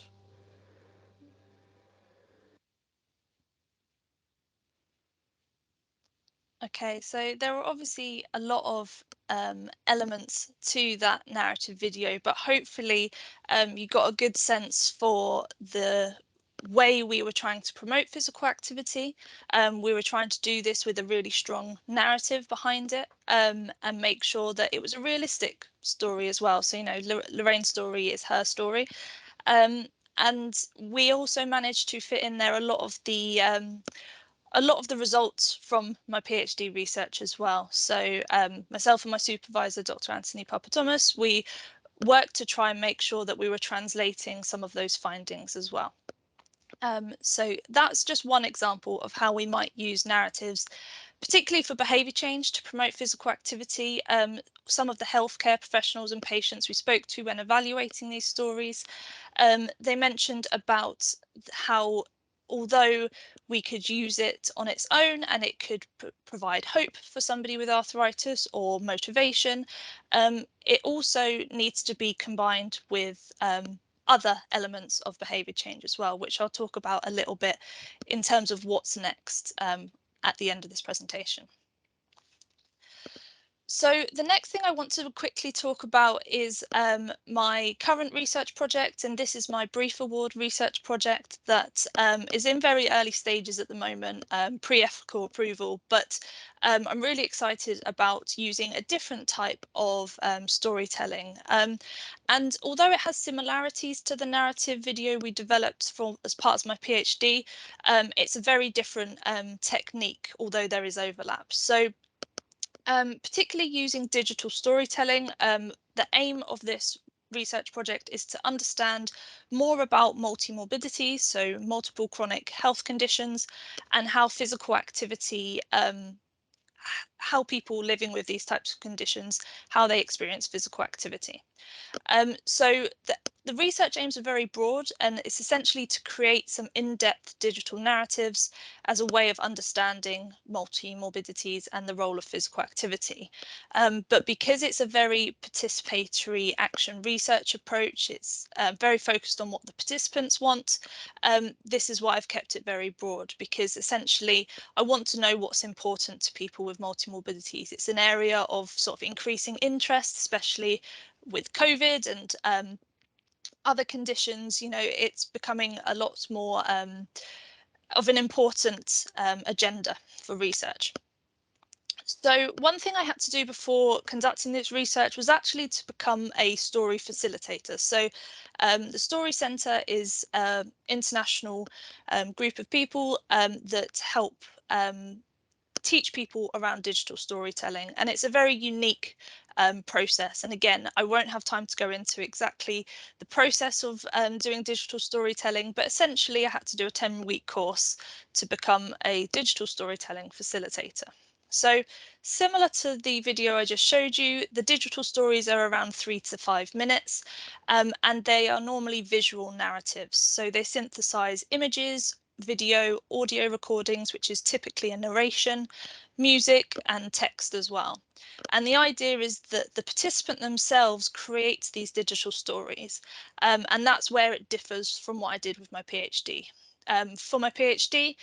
[SPEAKER 13] Okay, so there are obviously a lot of elements to that narrative video, but hopefully you got a good sense for the way we were trying to promote physical activity. We were trying to do this with a really strong narrative behind it and make sure that it was a realistic story as well. So, you know, Lorraine's story is her story. And we also managed to fit in there a lot of the results from my PhD research as well. So myself and my supervisor, Dr. Anthony Papathomas, we worked to try and make sure that we were translating some of those findings as well. So that's just one example of how we might use narratives, particularly for behaviour change, to promote physical activity. Some of the healthcare professionals and patients we spoke to when evaluating these stories, they mentioned about how although we could use it on its own and it could provide hope for somebody with arthritis or motivation, it also needs to be combined with other elements of behaviour change as well, which I'll talk about a little bit in terms of what's next at the end of this presentation. So the next thing I want to quickly talk about is my current research project, and this is my Brief Award research project that is in very early stages at the moment, pre-ethical approval, but I'm really excited about using a different type of storytelling. And although it has similarities to the narrative video we developed as part of my PhD, it's a very different technique, although there is overlap. So particularly using digital storytelling, the aim of this research project is to understand more about multimorbidity, so multiple chronic health conditions, and how physical activity, how people living with these types of conditions, how they experience physical activity. So the research aims are very broad, and it's essentially to create some in-depth digital narratives as a way of understanding multi-morbidities and the role of physical activity. But because it's a very participatory action research approach, it's very focused on what the participants want. This is why I've kept it very broad, because essentially I want to know what's important to people with multi-morbidities. It's an area of sort of increasing interest, especially with COVID and other conditions. You know, it's becoming a lot more of an important agenda for research. So one thing I had to do before conducting this research was actually to become a story facilitator. So the Story Centre is an international group of people that help teach people around digital storytelling, and it's a very unique process. And again, I won't have time to go into exactly the process of doing digital storytelling, but essentially I had to do a 10-week course to become a digital storytelling facilitator. So similar to the video I just showed you, the digital stories are around 3 to 5 minutes, and they are normally visual narratives. So they synthesize images, video, audio recordings, which is typically a narration, music and text as well. And the idea is that the participant themselves creates these digital stories, and that's where it differs from what I did with my PhD. For my PhD,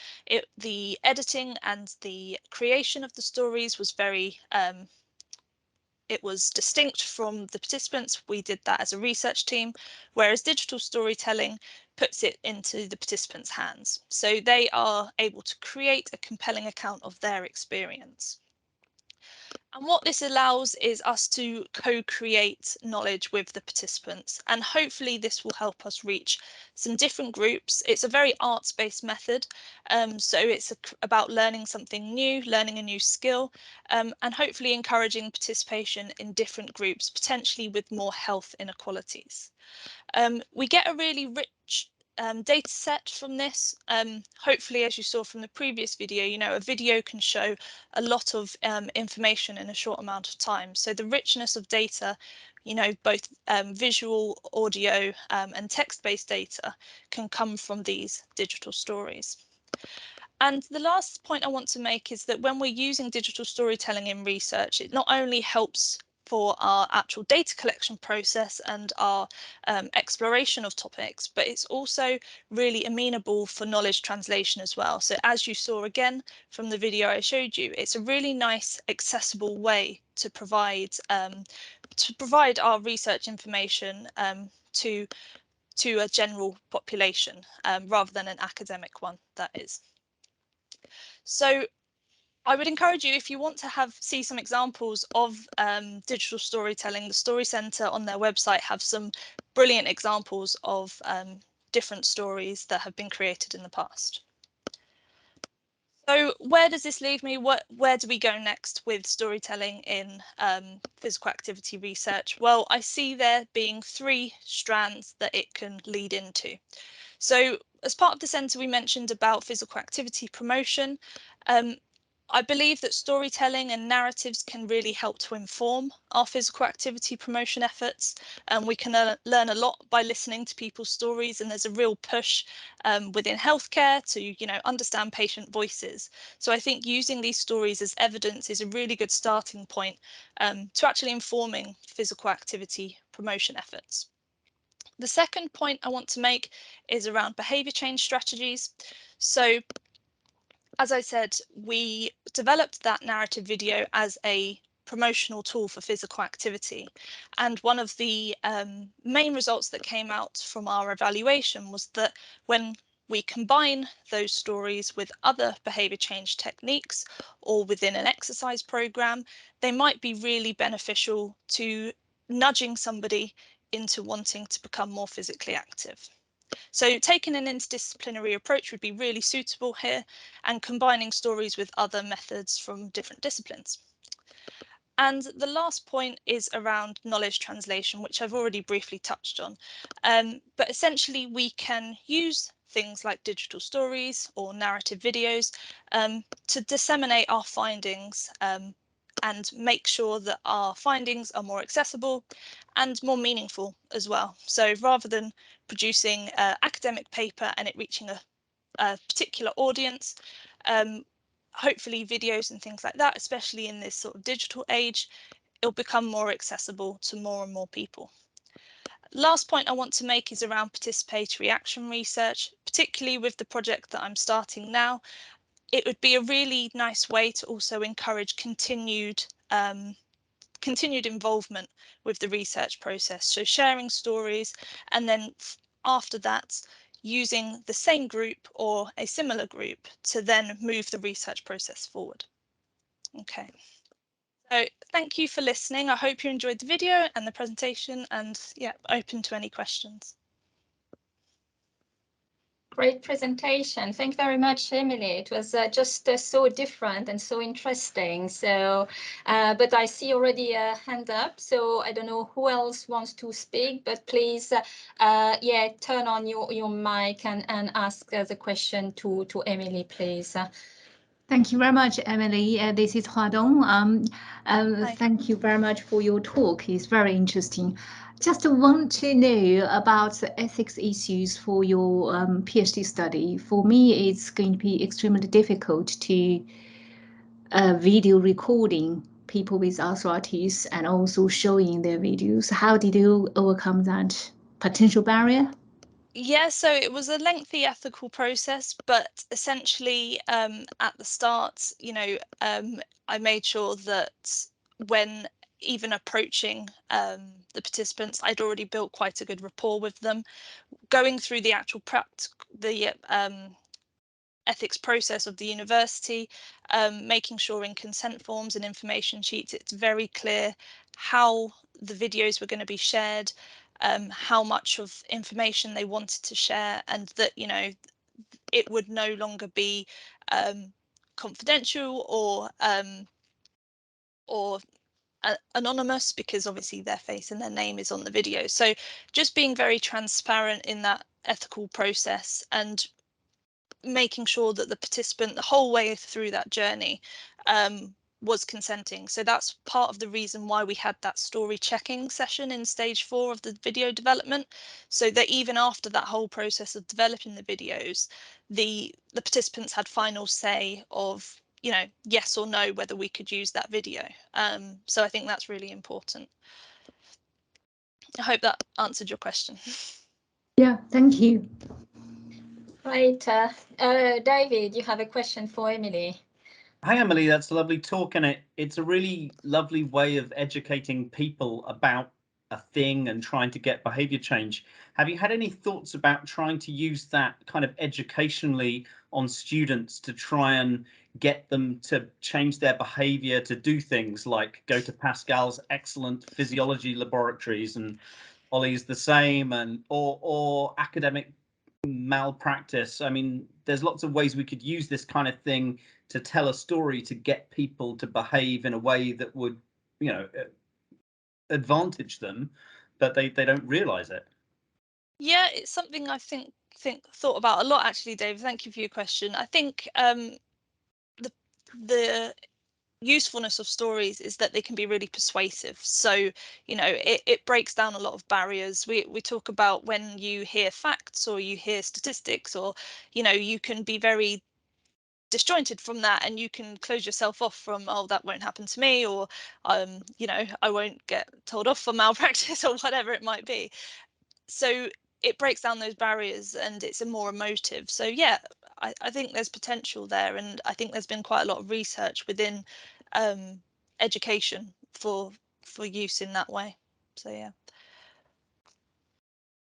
[SPEAKER 13] the editing and the creation of the stories was very it was distinct from the participants. We did that as a research team, whereas digital storytelling puts it into the participants' hands. So they are able to create a compelling account of their experience. And what this allows is us to co-create knowledge with the participants, and hopefully this will help us reach some different groups. It's a very arts-based method, so it's about learning something new, learning a new skill, and hopefully encouraging participation in different groups, potentially with more health inequalities. We get a really rich data set from this. Hopefully, as you saw from the previous video, you know, a video can show a lot of information in a short amount of time. So the richness of data, you know, both visual, audio and text-based data can come from these digital stories. And the last point I want to make is that when we're using digital storytelling in research, it not only helps for our actual data collection process and our exploration of topics, but it's also really amenable for knowledge translation as well. So as you saw again from the video I showed you, it's a really nice, accessible way to provide our research information to a general population rather than an academic one, that is. So I would encourage you, if you want to see some examples of digital storytelling, the Story Centre on their website have some brilliant examples of different stories that have been created in the past. So where does this leave me? Where do we go next with storytelling in physical activity research? Well, I see there being 3 strands that it can lead into. So as part of the centre, we mentioned about physical activity promotion. I believe that storytelling and narratives can really help to inform our physical activity promotion efforts. We can learn a lot by listening to people's stories, and there's a real push within healthcare to, you know, understand patient voices. So I think using these stories as evidence is a really good starting point to actually informing physical activity promotion efforts. The second point I want to make is around behaviour change strategies. So as I said, we developed that narrative video as a promotional tool for physical activity. And one of the main results that came out from our evaluation was that when we combine those stories with other behaviour change techniques or within an exercise programme, they might be really beneficial to nudging somebody into wanting to become more physically active. So taking an interdisciplinary approach would be really suitable here, and combining stories with other methods from different disciplines. And the last point is around knowledge translation, which I've already briefly touched on. But essentially, we can use things like digital stories or narrative videos to disseminate our findings and make sure that our findings are more accessible and more meaningful as well. So rather than producing an academic paper and it reaching a particular audience, hopefully videos and things like that, especially in this sort of digital age, it'll become more accessible to more and more people. Last point I want to make is around participatory action research, particularly with the project that I'm starting now. It would be a really nice way to also encourage continued involvement with the research process. So sharing stories, and then after that, using the same group or a similar group to then move the research process forward. Okay. So thank you for listening. I hope you enjoyed the video and the presentation, and yeah, open to any questions.
[SPEAKER 1] Great presentation. Thank you very much, Emily. It was just so different and so interesting. So, but I see already a hand up. So I don't know who else wants to speak, but please, yeah, turn on your mic and ask the question to Emily, please.
[SPEAKER 15] Thank you very much, Emily. This is Hua Dong. Thank you very much for your talk. It's very interesting. Just want to know about the ethics issues for your PhD study. For me, it's going to be extremely difficult to video recording people with arthritis and also showing their videos. How did you overcome that potential barrier?
[SPEAKER 13] Yeah, so it was a lengthy ethical process, but essentially at the start, you know, I made sure that when even approaching the participants, I'd already built quite a good rapport with them. Going through the actual ethics process of the university, making sure in consent forms and information sheets, it's very clear how the videos were going to be shared, how much of information they wanted to share, and that, you know, it would no longer be confidential or anonymous, because obviously their face and their name is on the video. So just being very transparent in that ethical process and making sure that the participant the whole way through that journey was consenting. So that's part of the reason why we had that story checking session in stage 4 of the video development, so that even after that whole process of developing the videos, the participants had final say of, you know, yes or no whether we could use that video. So I think that's really important. I hope that answered your question.
[SPEAKER 15] Yeah, thank you.
[SPEAKER 1] Right, David, you have a question for Emily.
[SPEAKER 16] Hi, Emily. That's a lovely talk, and it's a really lovely way of educating people about a thing and trying to get behavior change. Have you had any thoughts about trying to use that kind of educationally on students to try and get them to change their behavior, to do things like go to Pascale's excellent physiology laboratories, and Ollie's the same, and or academic malpractice? I mean, there's lots of ways we could use this kind of thing to tell a story to get people to behave in a way that would, you know, advantage them, but they don't realize it.
[SPEAKER 13] Yeah, it's something I thought about a lot, actually, David. Thank you for your question. I think the usefulness of stories is that they can be really persuasive. So, you know, it breaks down a lot of barriers. We talk about when you hear facts or you hear statistics, or, you know, you can be very disjointed from that and you can close yourself off from, oh, that won't happen to me, or you know, I won't get told off for malpractice or whatever it might be. So it breaks down those barriers and it's a more emotive. So yeah, I think there's potential there, and I think there's been quite a lot of research within education for use in that way. So yeah.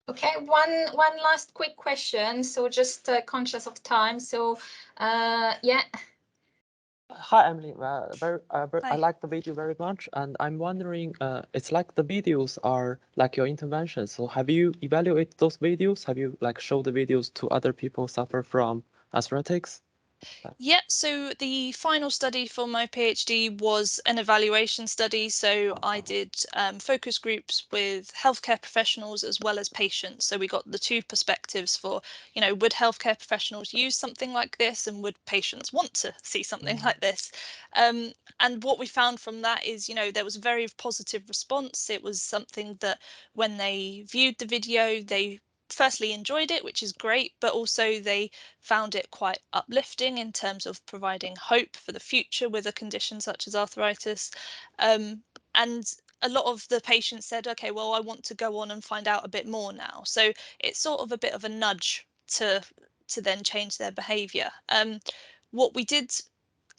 [SPEAKER 1] Okay, one last quick question. So just conscious of time. So yeah.
[SPEAKER 3] Hi, Emily.
[SPEAKER 13] Hi.
[SPEAKER 3] I like the video very much, and I'm wondering, it's like the videos are like your interventions. So have you evaluated those videos? Have you like showed the videos to other people suffer from arthritis?
[SPEAKER 13] Yeah, so the final study for my PhD was an evaluation study. So I did focus groups with healthcare professionals as well as patients. So we got the two perspectives for, you know, would healthcare professionals use something like this and would patients want to see something like this? And what we found from that is, you know, there was a very positive response. It was something that when they viewed the video, they firstly enjoyed it, which is great, but also they found it quite uplifting in terms of providing hope for the future with a condition such as arthritis. And a lot of the patients said, okay, well, I want to go on and find out a bit more now. So it's sort of a bit of a nudge to then change their behavior. What we did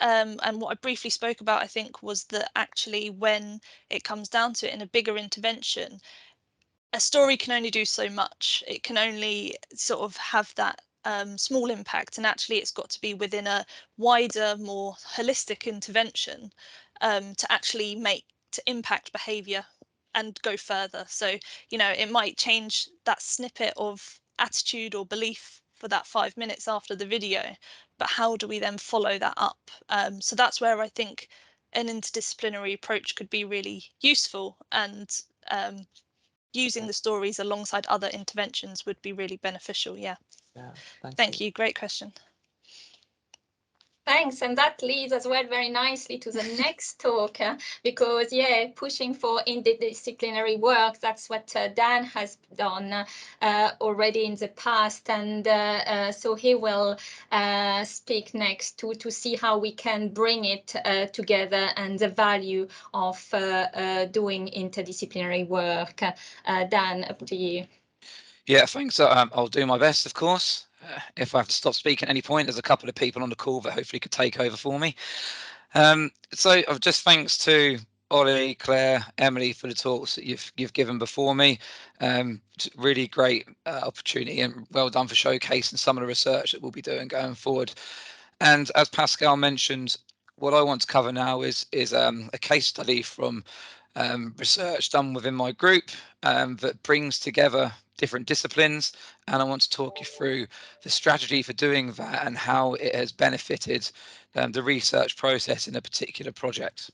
[SPEAKER 13] and what I briefly spoke about, I think, was that actually when it comes down to it in a bigger intervention, a story can only do so much. It can only sort of have that small impact, and actually it's got to be within a wider, more holistic intervention to actually to impact behaviour and go further. So, you know, it might change that snippet of attitude or belief for that 5 minutes after the video, but how do we then follow that up? So that's where I think an interdisciplinary approach could be really useful, and using the stories alongside other interventions would be really beneficial. Yeah. Thank you. Great question.
[SPEAKER 1] Thanks, and that leads as well very nicely to the next talk, because yeah, pushing for interdisciplinary work, that's what Dan has done already in the past, and so he will speak next to see how we can bring it together and the value of doing interdisciplinary work. Dan, up to you.
[SPEAKER 2] Yeah, thanks. I'll do my best, of course. If I have to stop speaking at any point, there's a couple of people on the call that hopefully could take over for me. So just thanks to Ollie, Claire, Emily for the talks that you've given before me. Really great opportunity, and well done for showcasing some of the research that we'll be doing going forward. And as Pascale mentioned, what I want to cover now is a case study from research done within my group that brings together different disciplines, and I want to talk you through the strategy for doing that and how it has benefited the research process in a particular project.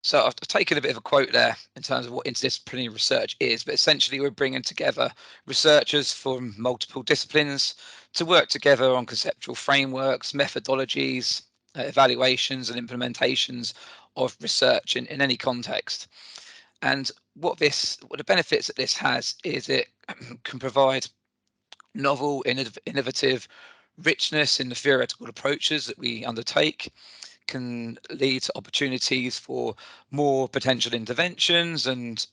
[SPEAKER 2] So I've taken a bit of a quote there in terms of what interdisciplinary research is, but essentially we're bringing together researchers from multiple disciplines to work together on conceptual frameworks, methodologies, evaluations and implementations of research in any context. And what the benefits that this has is it can provide novel, innovative richness in the theoretical approaches that we undertake, can lead to opportunities for more potential interventions and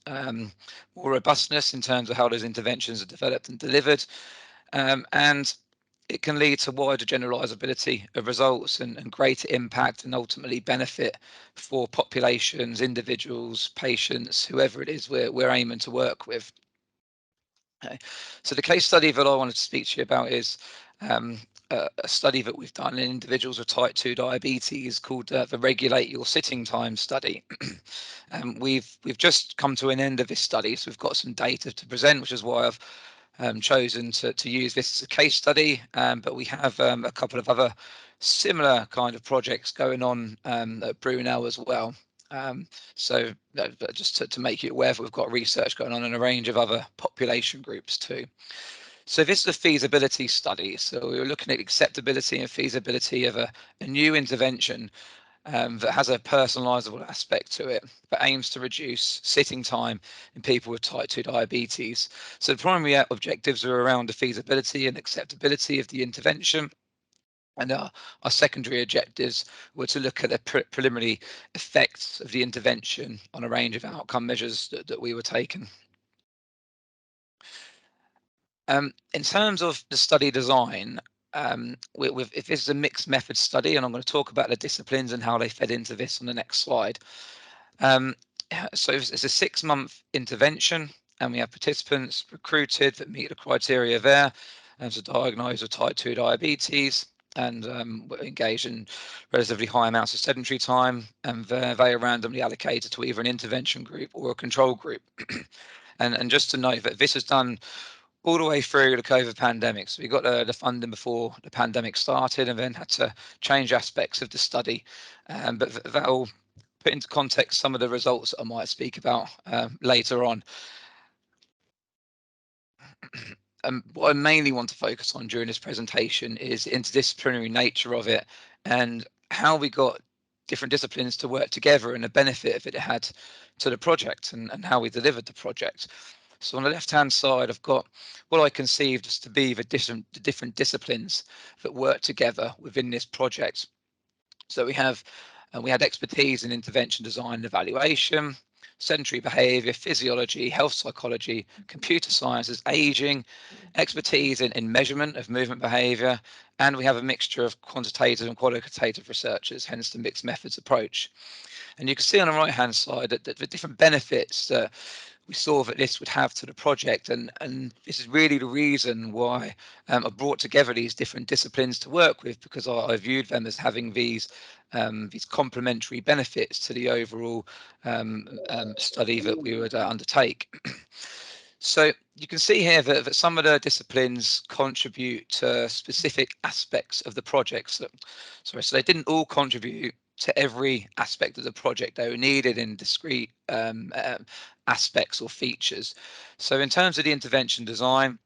[SPEAKER 2] more robustness in terms of how those interventions are developed and delivered. And it can lead to wider generalizability of results and greater impact and ultimately benefit for populations, individuals, patients, whoever it is we're aiming to work with. Okay. So the case study that I wanted to speak to you about is a study that we've done in individuals with type 2 diabetes called the Regulate Your Sitting Time study. We've just come to an end of this study, so we've got some data to present, which is why I've chosen to use this as a case study, but we have a couple of other similar kind of projects going on at Brunel as well. So just to make you aware that we've got research going on in a range of other population groups too. So this is a feasibility study. So we were looking at acceptability and feasibility of a new intervention that has a personalizable aspect to it, but aims to reduce sitting time in people with type 2 diabetes. So the primary objectives are around the feasibility and acceptability of the intervention. And our secondary objectives were to look at the preliminary effects of the intervention on a range of outcome measures that we were taking. In terms of the study design, if this is a mixed method study, and I'm going to talk about the disciplines and how they fed into this on the next slide. So it's a 6-month intervention, and we have participants recruited that meet the criteria there, and to diagnose with type 2 diabetes, and engage in relatively high amounts of sedentary time, and they are randomly allocated to either an intervention group or a control group. And just to note that this is done all the way through the COVID pandemic. So we got the funding before the pandemic started, and then had to change aspects of the study. But that'll put into context some of the results that I might speak about later on. What I mainly want to focus on during this presentation is the interdisciplinary nature of it, and how we got different disciplines to work together, and the benefit it had to the project, and how we delivered the project. So on the left-hand side, I've got what I conceived as to be the different disciplines that work together within this project. So we had expertise in intervention design and evaluation, sedentary behaviour, physiology, health psychology, computer sciences, ageing, expertise in measurement of movement behaviour, and we have a mixture of quantitative and qualitative researchers, hence the mixed methods approach. And you can see on the right hand side that the different benefits that we saw that this would have to the project, and this is really the reason why I brought together these different disciplines to work with, because I viewed them as having these complementary benefits to the overall study that we would undertake. So you can see here that some of the disciplines contribute to specific aspects of the project. So they didn't all contribute to every aspect of the project. They were needed in discrete aspects or features. So in terms of the intervention design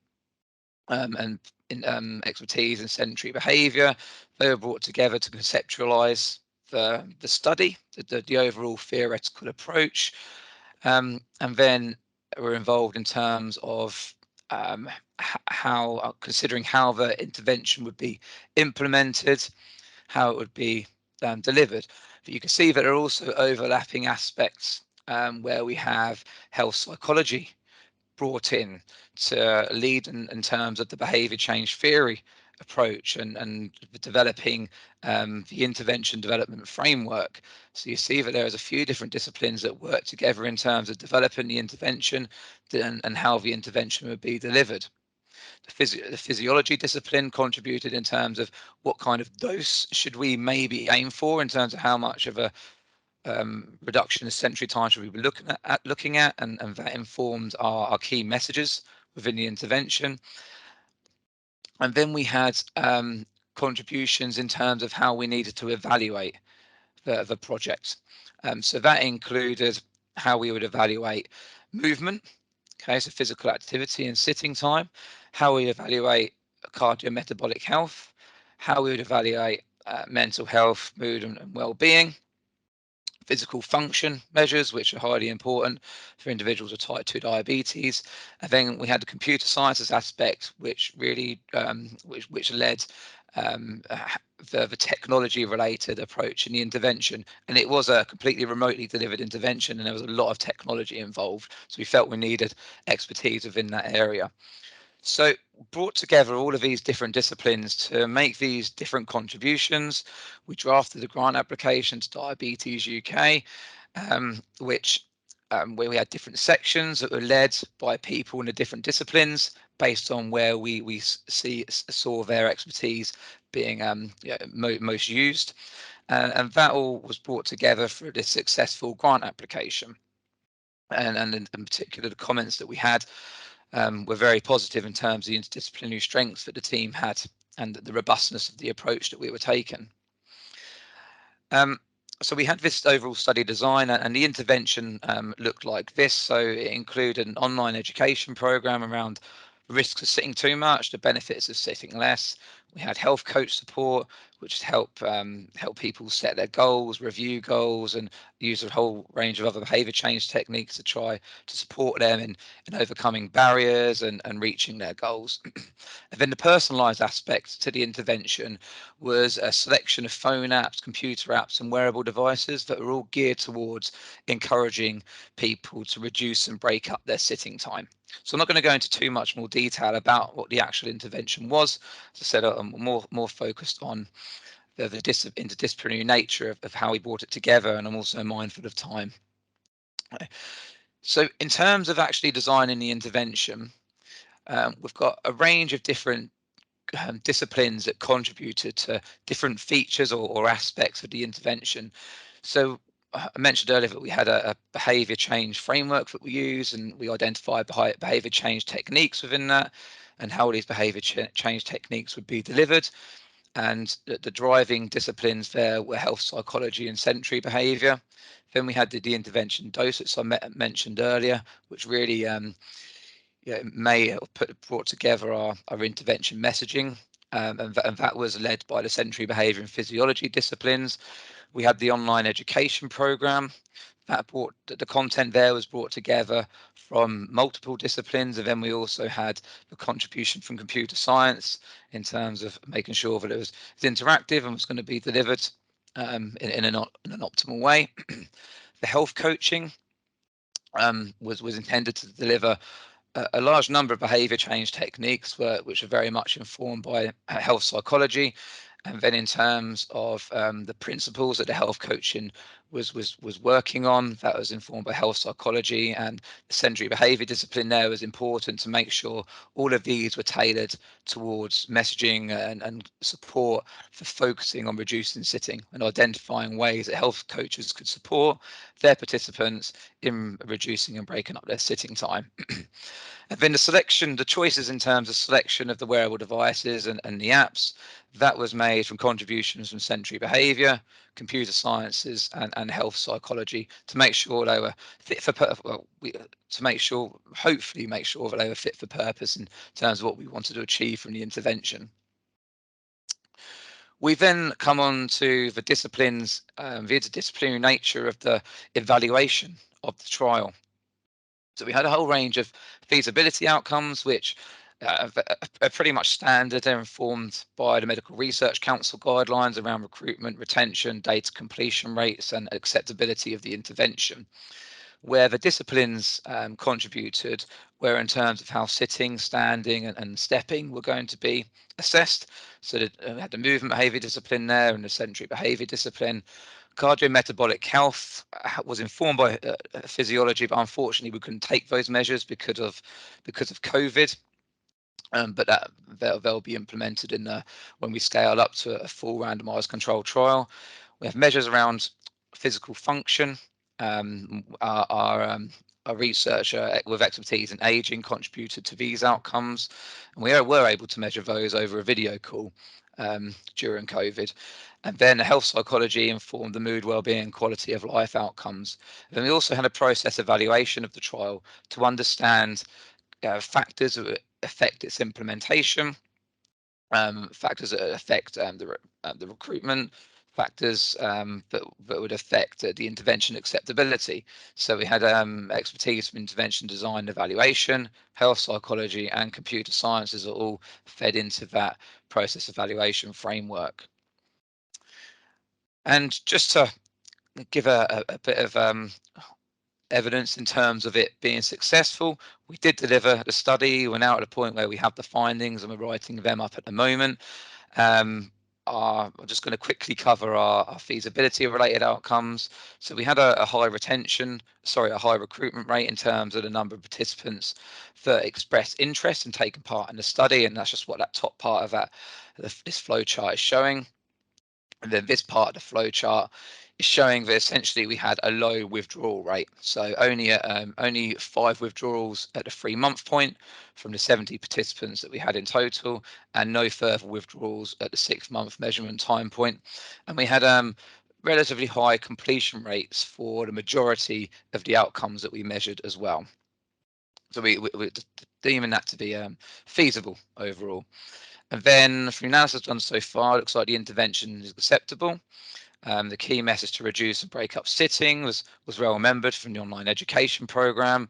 [SPEAKER 2] and in expertise in sedentary behaviour, they were brought together to conceptualise the study, the overall theoretical approach, and then were involved in terms of considering how the intervention would be implemented, how it would be delivered. But you can see that there are also overlapping aspects where we have health psychology brought in to lead in terms of the behaviour change theory approach, and developing the intervention development framework. So you see that there's a few different disciplines that work together in terms of developing the intervention and how the intervention would be delivered. The physiology discipline contributed in terms of what kind of dose should we maybe aim for, in terms of how much of a reduction in sedentary time should we be looking at, and that informed our key messages within the intervention. And then we had contributions in terms of how we needed to evaluate the project. So that included how we would evaluate movement, okay, so physical activity and sitting time, how we evaluate cardiometabolic health, how we would evaluate mental health, mood and well-being, physical function measures, which are highly important for individuals with type 2 diabetes. And then we had the computer sciences aspect, which really which led the technology related approach in the intervention. And it was a completely remotely delivered intervention, and there was a lot of technology involved. So we felt we needed expertise within that area. So brought together all of these different disciplines to make these different contributions. We drafted a grant application to Diabetes UK, where we had different sections that were led by people in the different disciplines based on where we saw their expertise being most used. And that all was brought together for this successful grant application. And in particular, the comments that we had were very positive in terms of the interdisciplinary strengths that the team had, and the robustness of the approach that we were taking. So we had this overall study design, and the intervention looked like this. So it included an online education program around risks of sitting too much, the benefits of sitting less. We had health coach support, which help people set their goals, review goals, and use a whole range of other behaviour change techniques to try to support them in overcoming barriers and reaching their goals. And then the personalised aspect to the intervention was a selection of phone apps, computer apps, and wearable devices that are all geared towards encouraging people to reduce and break up their sitting time. So I'm not going to go into too much more detail about what the actual intervention was. As I said, I'm more focused on the interdisciplinary nature of how we brought it together, and I'm also mindful of time. So in terms of actually designing the intervention, we've got a range of different disciplines that contributed to different features or aspects of the intervention. So I mentioned earlier that we had a behaviour change framework that we use, and we identified behaviour change techniques within that, and how these behaviour change techniques would be delivered. And the driving disciplines there were health psychology and sedentary behaviour. Then we had the intervention dosage I mentioned earlier, which really brought together our intervention messaging, and that was led by the sedentary behaviour and physiology disciplines. We had the online education program that brought the content there was brought together from multiple disciplines, and then we also had the contribution from computer science in terms of making sure that it was interactive and was going to be delivered in an optimal way. The health coaching was intended to deliver a large number of behaviour change techniques which are very much informed by health psychology. And then in terms of the principles that the health coaching was working on, that was informed by health psychology, and the sedentary behaviour discipline there was important to make sure all of these were tailored towards messaging and support for focusing on reducing sitting and identifying ways that health coaches could support their participants in reducing and breaking up their sitting time. And then the choices in terms of selection of the wearable devices and the apps, that was made from contributions from sedentary behaviour, computer sciences, and health psychology to make sure they were fit for hopefully make sure that they were fit for purpose in terms of what we wanted to achieve from the intervention. We then come on to the disciplines, the interdisciplinary nature of the evaluation of the trial. So we had a whole range of feasibility outcomes, which are pretty much standard. They're informed by the Medical Research Council guidelines around recruitment, retention, data completion rates, and acceptability of the intervention. Where the disciplines contributed were in terms of how sitting, standing, and stepping were going to be assessed. So we had the movement behaviour discipline there and the sedentary behaviour discipline. Cardiometabolic health was informed by physiology, but unfortunately we couldn't take those measures because of COVID. But they'll be implemented when we scale up to a full randomized controlled trial. We have measures around physical function. Our researcher with expertise in aging contributed to these outcomes, and we were able to measure those over a video call during COVID. And then the health psychology informed the mood, wellbeing, and quality of life outcomes. And then we also had a process evaluation of the trial to understand factors that affect its implementation, factors that affect the recruitment, factors that would affect the intervention acceptability. So we had expertise from intervention design and evaluation, health psychology, and computer sciences are all fed into that process evaluation framework. And just to give a bit of evidence in terms of it being successful, we did deliver the study. We're now at a point where we have the findings and we're writing them up at the moment. I'm just going to quickly cover our feasibility related outcomes. So we had a high recruitment rate in terms of the number of participants that expressed interest in taking part in the study, and that's just what that top part of this flow chart is showing. And then this part of the flow chart is showing that essentially we had a low withdrawal rate. So only 5 withdrawals at the 3-month point from the 70 participants that we had in total, and no further withdrawals at the 6-month measurement time point. And we had relatively high completion rates for the majority of the outcomes that we measured as well. So we're deeming that to be feasible overall. And then from the analysis done so far, it looks like the intervention is acceptable. The key message to reduce and break up sitting was well remembered from the online education program.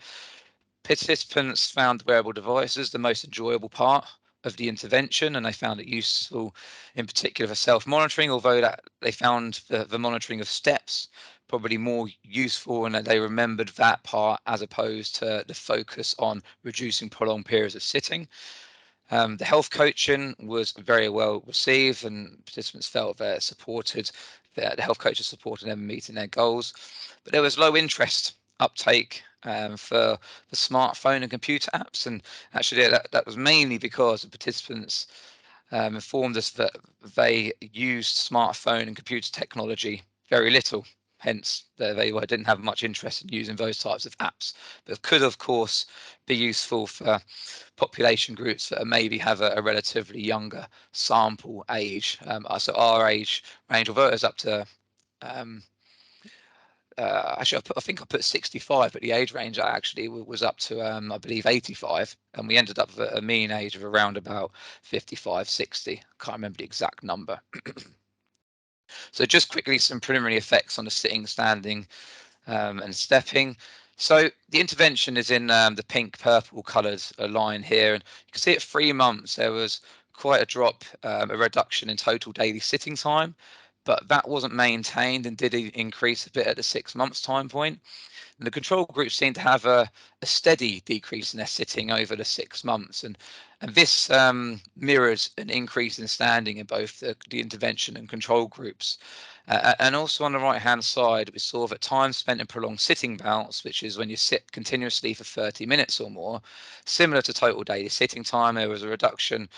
[SPEAKER 2] Participants found wearable devices the most enjoyable part of the intervention, and they found it useful in particular for self-monitoring, although that they found the monitoring of steps probably more useful, and that they remembered that part as opposed to the focus on reducing prolonged periods of sitting. The health coaching was very well received, and participants felt that the health coaches supported them in meeting their goals. But there was low interest uptake for the smartphone and computer apps, and actually that was mainly because the participants informed us that they used smartphone and computer technology very little hence they didn't have much interest in using those types of apps, but could of course be useful for population groups that maybe have a relatively younger sample age. So our age range, although it's up to actually, I think I put 65, but the age range actually was up to I believe 85, and we ended up with a mean age of around about 55, 60. Can't remember the exact number. So just quickly, some preliminary effects on the sitting, standing, and stepping. So the intervention is in the pink purple coloured line here, and you can see at 3 months there was quite a drop, a reduction in total daily sitting time, but that wasn't maintained and did increase a bit at the 6 months time point. And the control group seemed to have a steady decrease in their sitting over the 6 months, and this mirrors an increase in standing in both the intervention and control groups. And also on the right hand side, we saw that time spent in prolonged sitting bouts, which is when you sit continuously for 30 minutes or more, similar to total daily sitting time, there was a reduction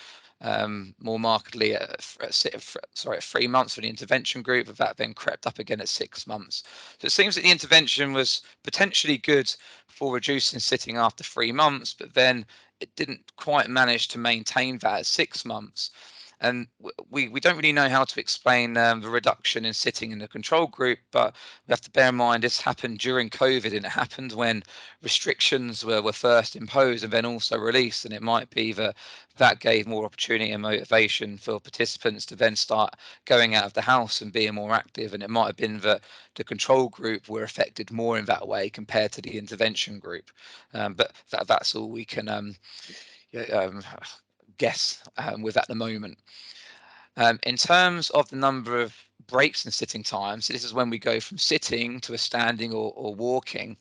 [SPEAKER 2] more markedly at 3 months for the intervention group, but that then crept up again at 6 months. So it seems that the intervention was potentially good for reducing sitting after 3 months, but then it didn't quite manage to maintain that at 6 months. And we don't really know how to explain the reduction in sitting in the control group, but we have to bear in mind this happened during COVID, and it happened when restrictions were first imposed and then also released, and it might be that gave more opportunity and motivation for participants to then start going out of the house and being more active, and it might have been that the control group were affected more in that way compared to the intervention group. But that's all we can guess with at the moment. In terms of the number of breaks in sitting time, so this is when we go from sitting to a standing or walking.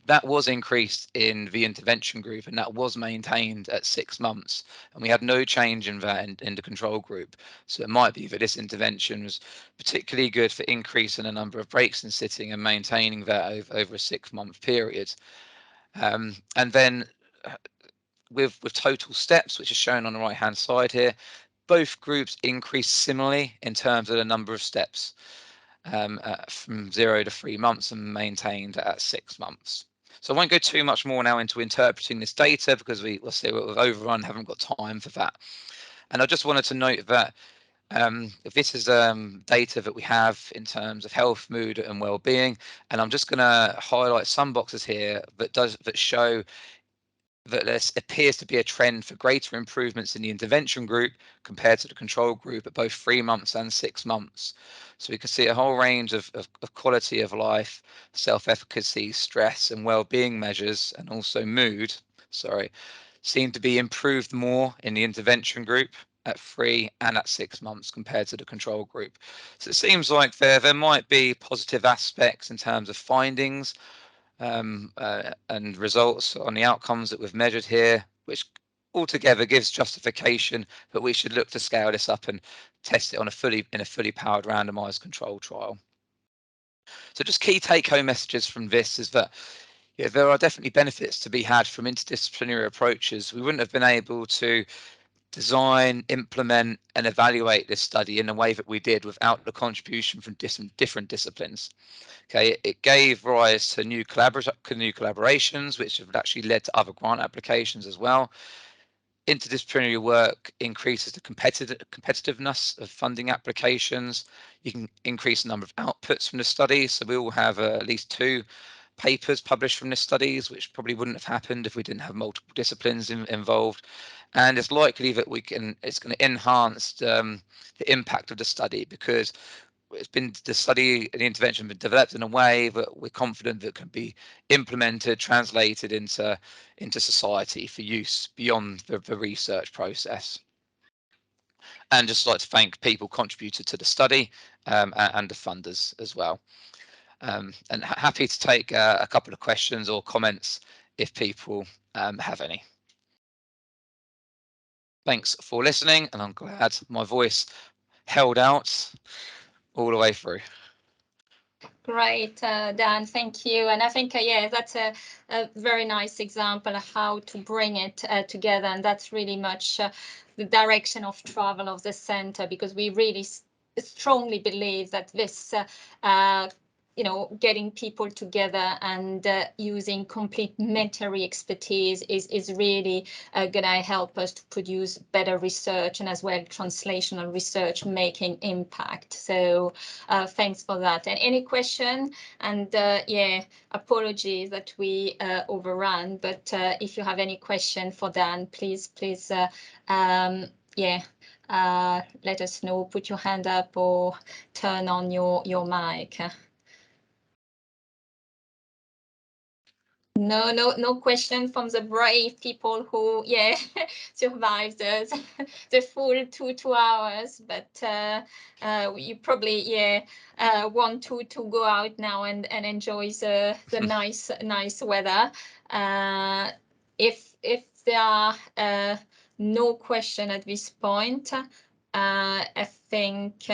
[SPEAKER 2] That was increased in the intervention group, and that was maintained at 6 months, and we had no change in that in the control group. So it might be that this intervention was particularly good for increasing the number of breaks in sitting and maintaining that over a 6-month period. And then with total steps, which is shown on the right hand side here, both groups increased similarly in terms of the number of steps, from 0 to 3 months and maintained at 6 months. So I won't go too much more now into interpreting this data because we'll see we've overrun, haven't got time for that. And I just wanted to note that this is data that we have in terms of health, mood, and well-being, and I'm just going to highlight some boxes here that show that there appears to be a trend for greater improvements in the intervention group compared to the control group at both 3 months and 6 months. So we can see a whole range of quality of life, self-efficacy, stress, and well-being measures, and also mood, seem to be improved more in the intervention group at 3 and at 6 months compared to the control group. So it seems like there might be positive aspects in terms of findings and results on the outcomes that we've measured here, which altogether gives justification that we should look to scale this up and test it on in a fully powered randomized control trial. So just key take-home messages from this is that there are definitely benefits to be had from interdisciplinary approaches. We wouldn't have been able to design, implement, and evaluate this study in the way that we did without the contribution from different disciplines. Okay, it gave rise to new collaborations, which have actually led to other grant applications as well. Interdisciplinary work increases the competitiveness of funding applications. You can increase the number of outputs from the study. So we all have at least 2 papers published from the studies, which probably wouldn't have happened if we didn't have multiple disciplines involved. And it's likely that it's going to enhance the impact of the study because the intervention has been developed in a way that we're confident that can be implemented, translated into society for use beyond the research process. And just like to thank people contributed to the study and the funders as well. And happy to take a couple of questions or comments if people have any. Thanks for listening, and I'm glad my voice held out all the way through.
[SPEAKER 1] Great, Dan, thank you. And I think, yeah, that's a very nice example of how to bring it together. And that's really much the direction of travel of the center, because we really strongly believe that this you know, getting people together and using complementary expertise is really going to help us to produce better research and as well translational research making impact. So thanks for that. And any question? And yeah, apologies that we overran, but if you have any question for Dan, please yeah, let us know, put your hand up or turn on your mic. No question from the brave people who, yeah, survived the full two hours. But you probably, yeah, want to go out now and enjoy the nice weather. If there are no question at this point, I think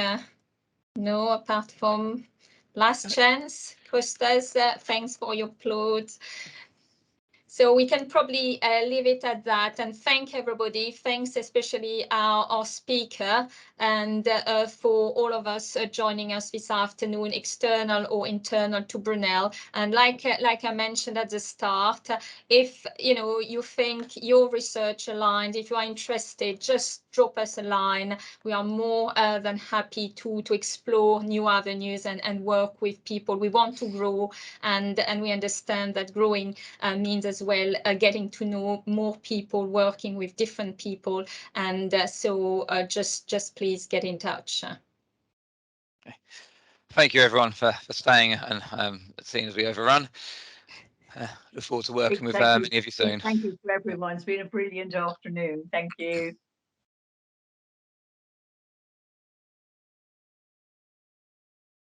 [SPEAKER 1] no, apart from last chance. Costas, thanks for your applause. So we can probably leave it at that and thank everybody. Thanks especially our speaker and for all of us joining us this afternoon, external or internal to Brunel. And like I mentioned at the start, if you know you think your research aligned, if you are interested, just drop us a line. We are more than happy to explore new avenues and work with people. We want to grow, and we understand that growing means as well getting to know more people, working with different people, and so just please get in touch.
[SPEAKER 2] Okay. Thank you everyone for staying and seeing as we overrun. Look forward to working with many of you soon.
[SPEAKER 17] Thank you to everyone. It's been a brilliant afternoon. Thank you.